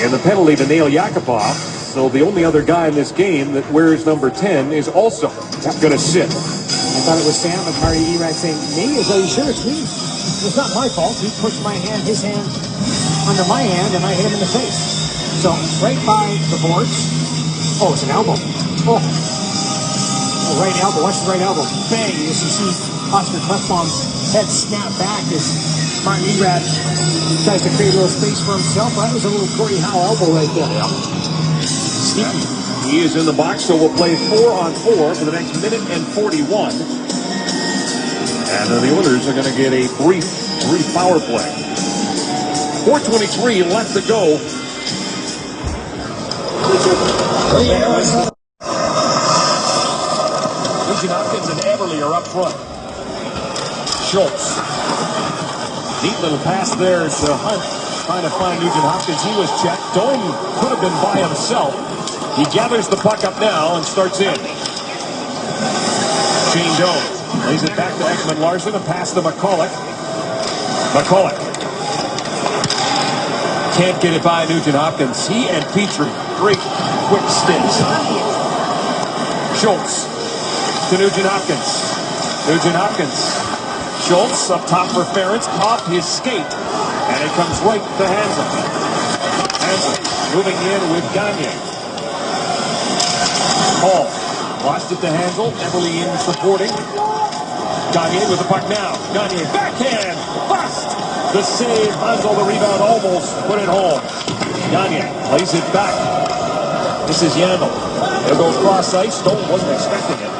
And the penalty to Nail Yakupov. So the only other guy in this game that wears number 10 is also going to sit. I thought it was Sam, but Marty Erad saying, me? Is you sure it's me? It's not my fault. He pushed his hand under my hand, and I hit him in the face. So, right by the boards. Oh, it's an elbow. Oh, right elbow. Watch the right elbow. Bang. You see Oscar Klefbom's head snap back as Martin Erad tries to create a little space for himself. That was a little Gordie Howe elbow right there. He is in the box, so we'll play 4-on-4 for the next minute and 41. And the Oilers are going to get a brief power play. 4:23 left to go. Nugent Hopkins and Everly are up front. Schultz. Neat little pass there to Hunt. Trying to find Nugent Hopkins. He was checked. Doan could have been by himself. He gathers the puck up now and starts in. Shane Doan lays it back to Ekman Larson and pass to McCulloch. McCulloch can't get it by Nugent Hopkins. He and Petrie, great quick stints. Schultz to Nugent Hopkins. Nugent Hopkins. Schultz up top for Ferentz, off his skate. And it comes right to Hansen. Hansen moving in with Gagne. Hall lost it to Hansel. Everly in supporting. Gagne with the puck now. Gagne backhand. Bust. The save. Hansel the rebound almost put it home. Gagne plays it back. This is Yandel. He'll go cross ice. Stone wasn't expecting it.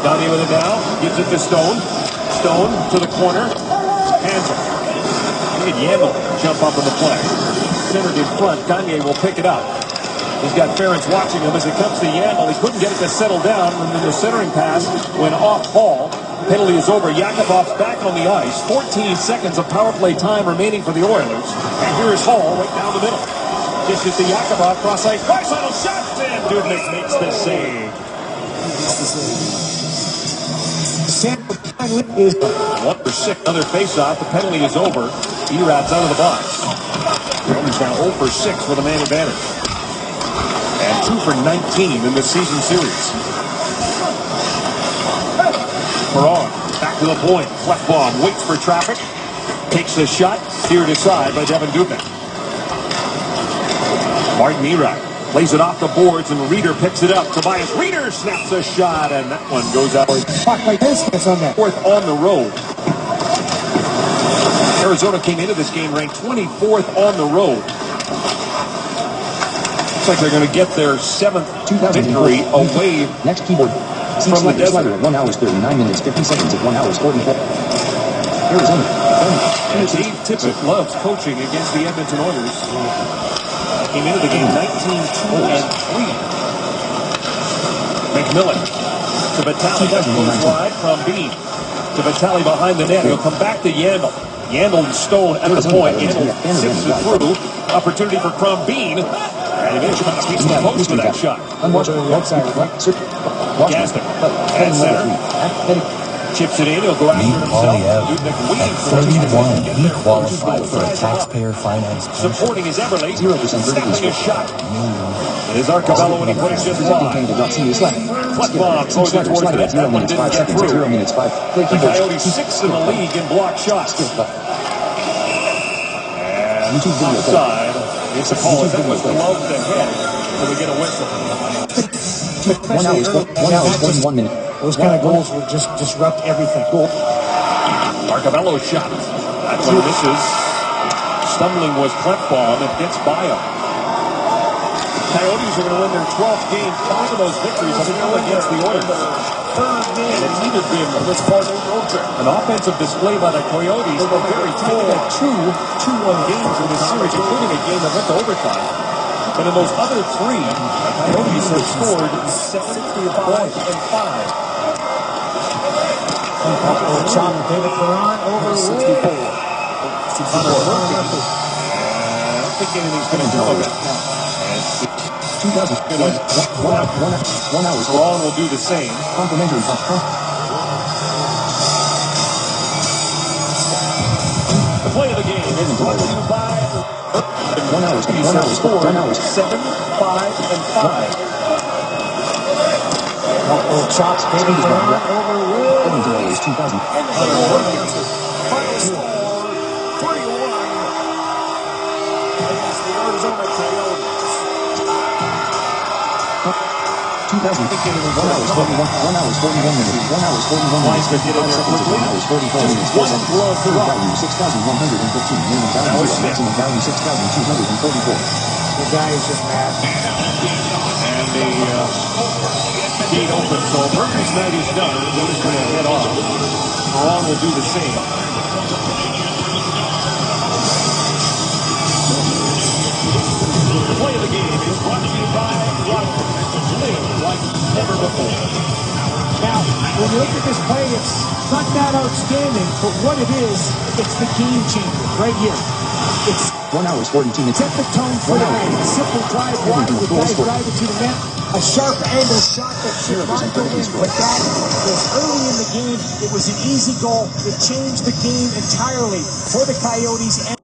Gagne with it now. Gives it to Stone. Stone to the corner. Hansel. Look at Yandel jump up in the play. Centered in front. Gagne will pick it up. He's got Ferentz watching him as it comes to Yandel. He couldn't get it to settle down, and then the centering pass went off Hall. Penalty is over. Yakupov's back on the ice. 14 seconds of power play time remaining for the Oilers. And here is Hall right down the middle. Dishes to Yakupov. Cross ice. Final shot. And Dubnyk makes the save. Is 1 for 6. Another face-off. The penalty is over. Erad's out of the box. Oilers now 0 for 6 with a man advantage. And 2 for 19 in the season series. Perron back to the point. Klefbom waits for traffic. Takes the shot. Steered aside by Devin Dubnyk. Martin Erad plays it off the boards, and Reeder picks it up. Tobias Reeder snaps a shot, and that one goes out. puck like this. It's on that. 4th on the road. Arizona came into this game ranked 24th on the road. Looks like they're going to get their 7th victory away. Next keyboard. From the desert. Slider at 1 hours 39 minutes 50 seconds at 1 hours 44. Arizona. And Dave Tippett loves coaching against the Edmonton Oilers. Came into the game 19-2-3. McMillan to Vitale. Goes wide from Bean to Vitale behind the net. He'll come back to Yandel. Yandel and Stone at the point. Yandel sifts it through. Opportunity for Crombeen. And eventually beats the post for that shot. Gaston at center. Chips it in. He'll go after himself. Dubnyk waiting for him. He qualified for a taxpayer finance pension. Supporting his Everly. 0% snapping his shot. It is Arcabello, and he puts just wide. Klefbom throws it towards the net. That one didn't get through. The Coyotes 6th in the league in block shots. And offside. It's a call. That was gloved ahead. So we get a whistle. 1 hour 41 minutes. Those kind of goals will just disrupt everything. Arcabello shot. That one misses. Stumbling was Klefbom. It gets by him. Coyotes are going to win their 12th game. 5 of those victories have come against the Oilers. And it's either been an offensive display by the Coyotes or very tight. They've had 2-1 games in this series, including a game that went to overtime. But in those other 3, the Coyotes have scored 75 and 5. Shot with David Perron over 64. Connor Murphy. I don't think anything's going to do with it. 1 hour. Perron will do the same. Complimentary. The play of the game is brought to you by 1 hour. 1 hour. 7, 5, and 5. Shots, David Perron over Will. Edmonton Oilers 2000. Final score, 3-1 against the Arizona Coyotes. 2000. 1 hour 41 minutes. 1 hour 41 minutes. 55 seconds. 1 hour 44 minutes. 4 seconds. Value 6,115. Minimum value 0. Maximum value 6,244. The guy is just mad. And the feed open. So Murphy's night is done. He's going to head off. Perron will do the same. The play of the game is brought to you by Rockford. Live like never before. Now, when you look at this play, it's not that outstanding, but what it is, it's the game changer right here. It's 1 hour 42 minutes. set the tone for the night. A simple drive wide with guys driving to the net. A sharp angle shot that should not go in. But that was early in the game. It was an easy goal. It changed the game entirely for the Coyotes.